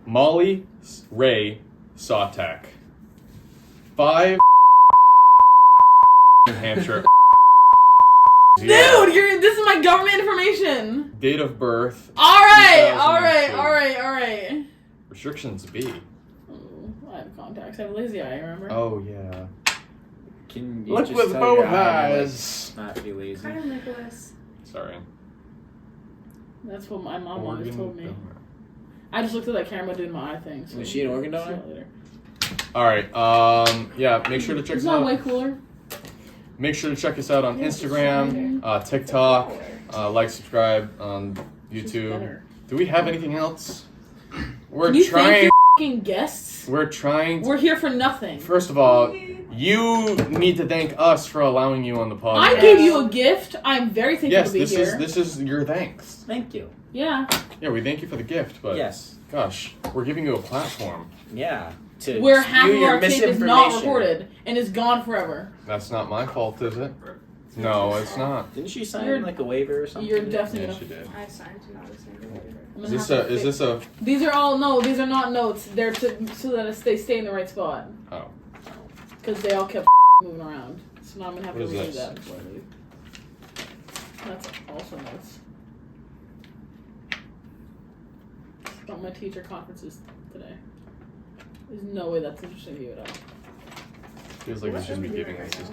Molly Ray Sotak. 5 New Hampshire. Dude, this is my government information. Date of birth. Alright, 2002. alright. Restrictions B. Oh, I have contacts. I have a lazy eye, remember? Oh yeah. Can you Look just with tell both your eye eyes. Not be lazy. Hi, Nicholas. Sorry. That's what my mom always Organ told me. donor. I just looked at that camera doing my eye thing. So Was she an organ see donor? you later. All right. Yeah. Make sure to check us It's not out. way cooler. Make sure to check us out on Instagram, TikTok, like, subscribe on Just YouTube. better. Do we have anything else? We're Can you thank trying. your fucking guests? We're trying. We're here for nothing. First of all, you need to thank us for allowing you on the podcast. I gave you a gift. I'm very thankful Yes, to be this here. is your thanks. Thank you. Yeah. Yeah, we thank you for the gift, but Yes. gosh, we're giving you a platform. Yeah. To Where half spew of your our tape is not misinformation. recorded and is gone forever. That's not my fault, is it? No, it's not. Didn't she sign You're- like a waiver or something? You're definitely Yeah, gonna. she did. I signed to not assign the waiver. I'm Is gonna this have to a? Is fix- this a? These are all no. These are not notes. They're so that they stay in the right spot. Oh. Because they all kept moving around. So now I'm gonna have What to is redo this? that before I leave. That's also notes. Got my teacher conferences today. There's no way that's interesting to you at all. Feels like we should be giving us this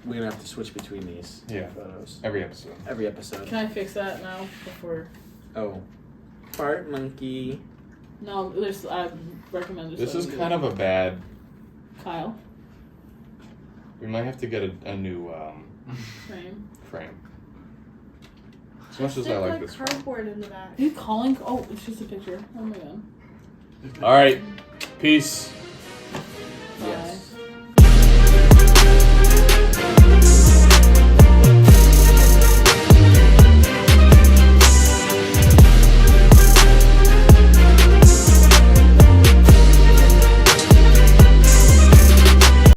We're gonna have to switch between these Yeah. photos every episode. every episode. Can I fix that now before? Oh, fart monkey. No, there's. I recommend just. This is letting kind you- of a bad. Kyle We might have to get a new frame. frame. As much as Stick I like this one. cardboard in the back. Are you calling? Oh, it's just a picture. Oh my god. All right. Peace. Bye. Yes.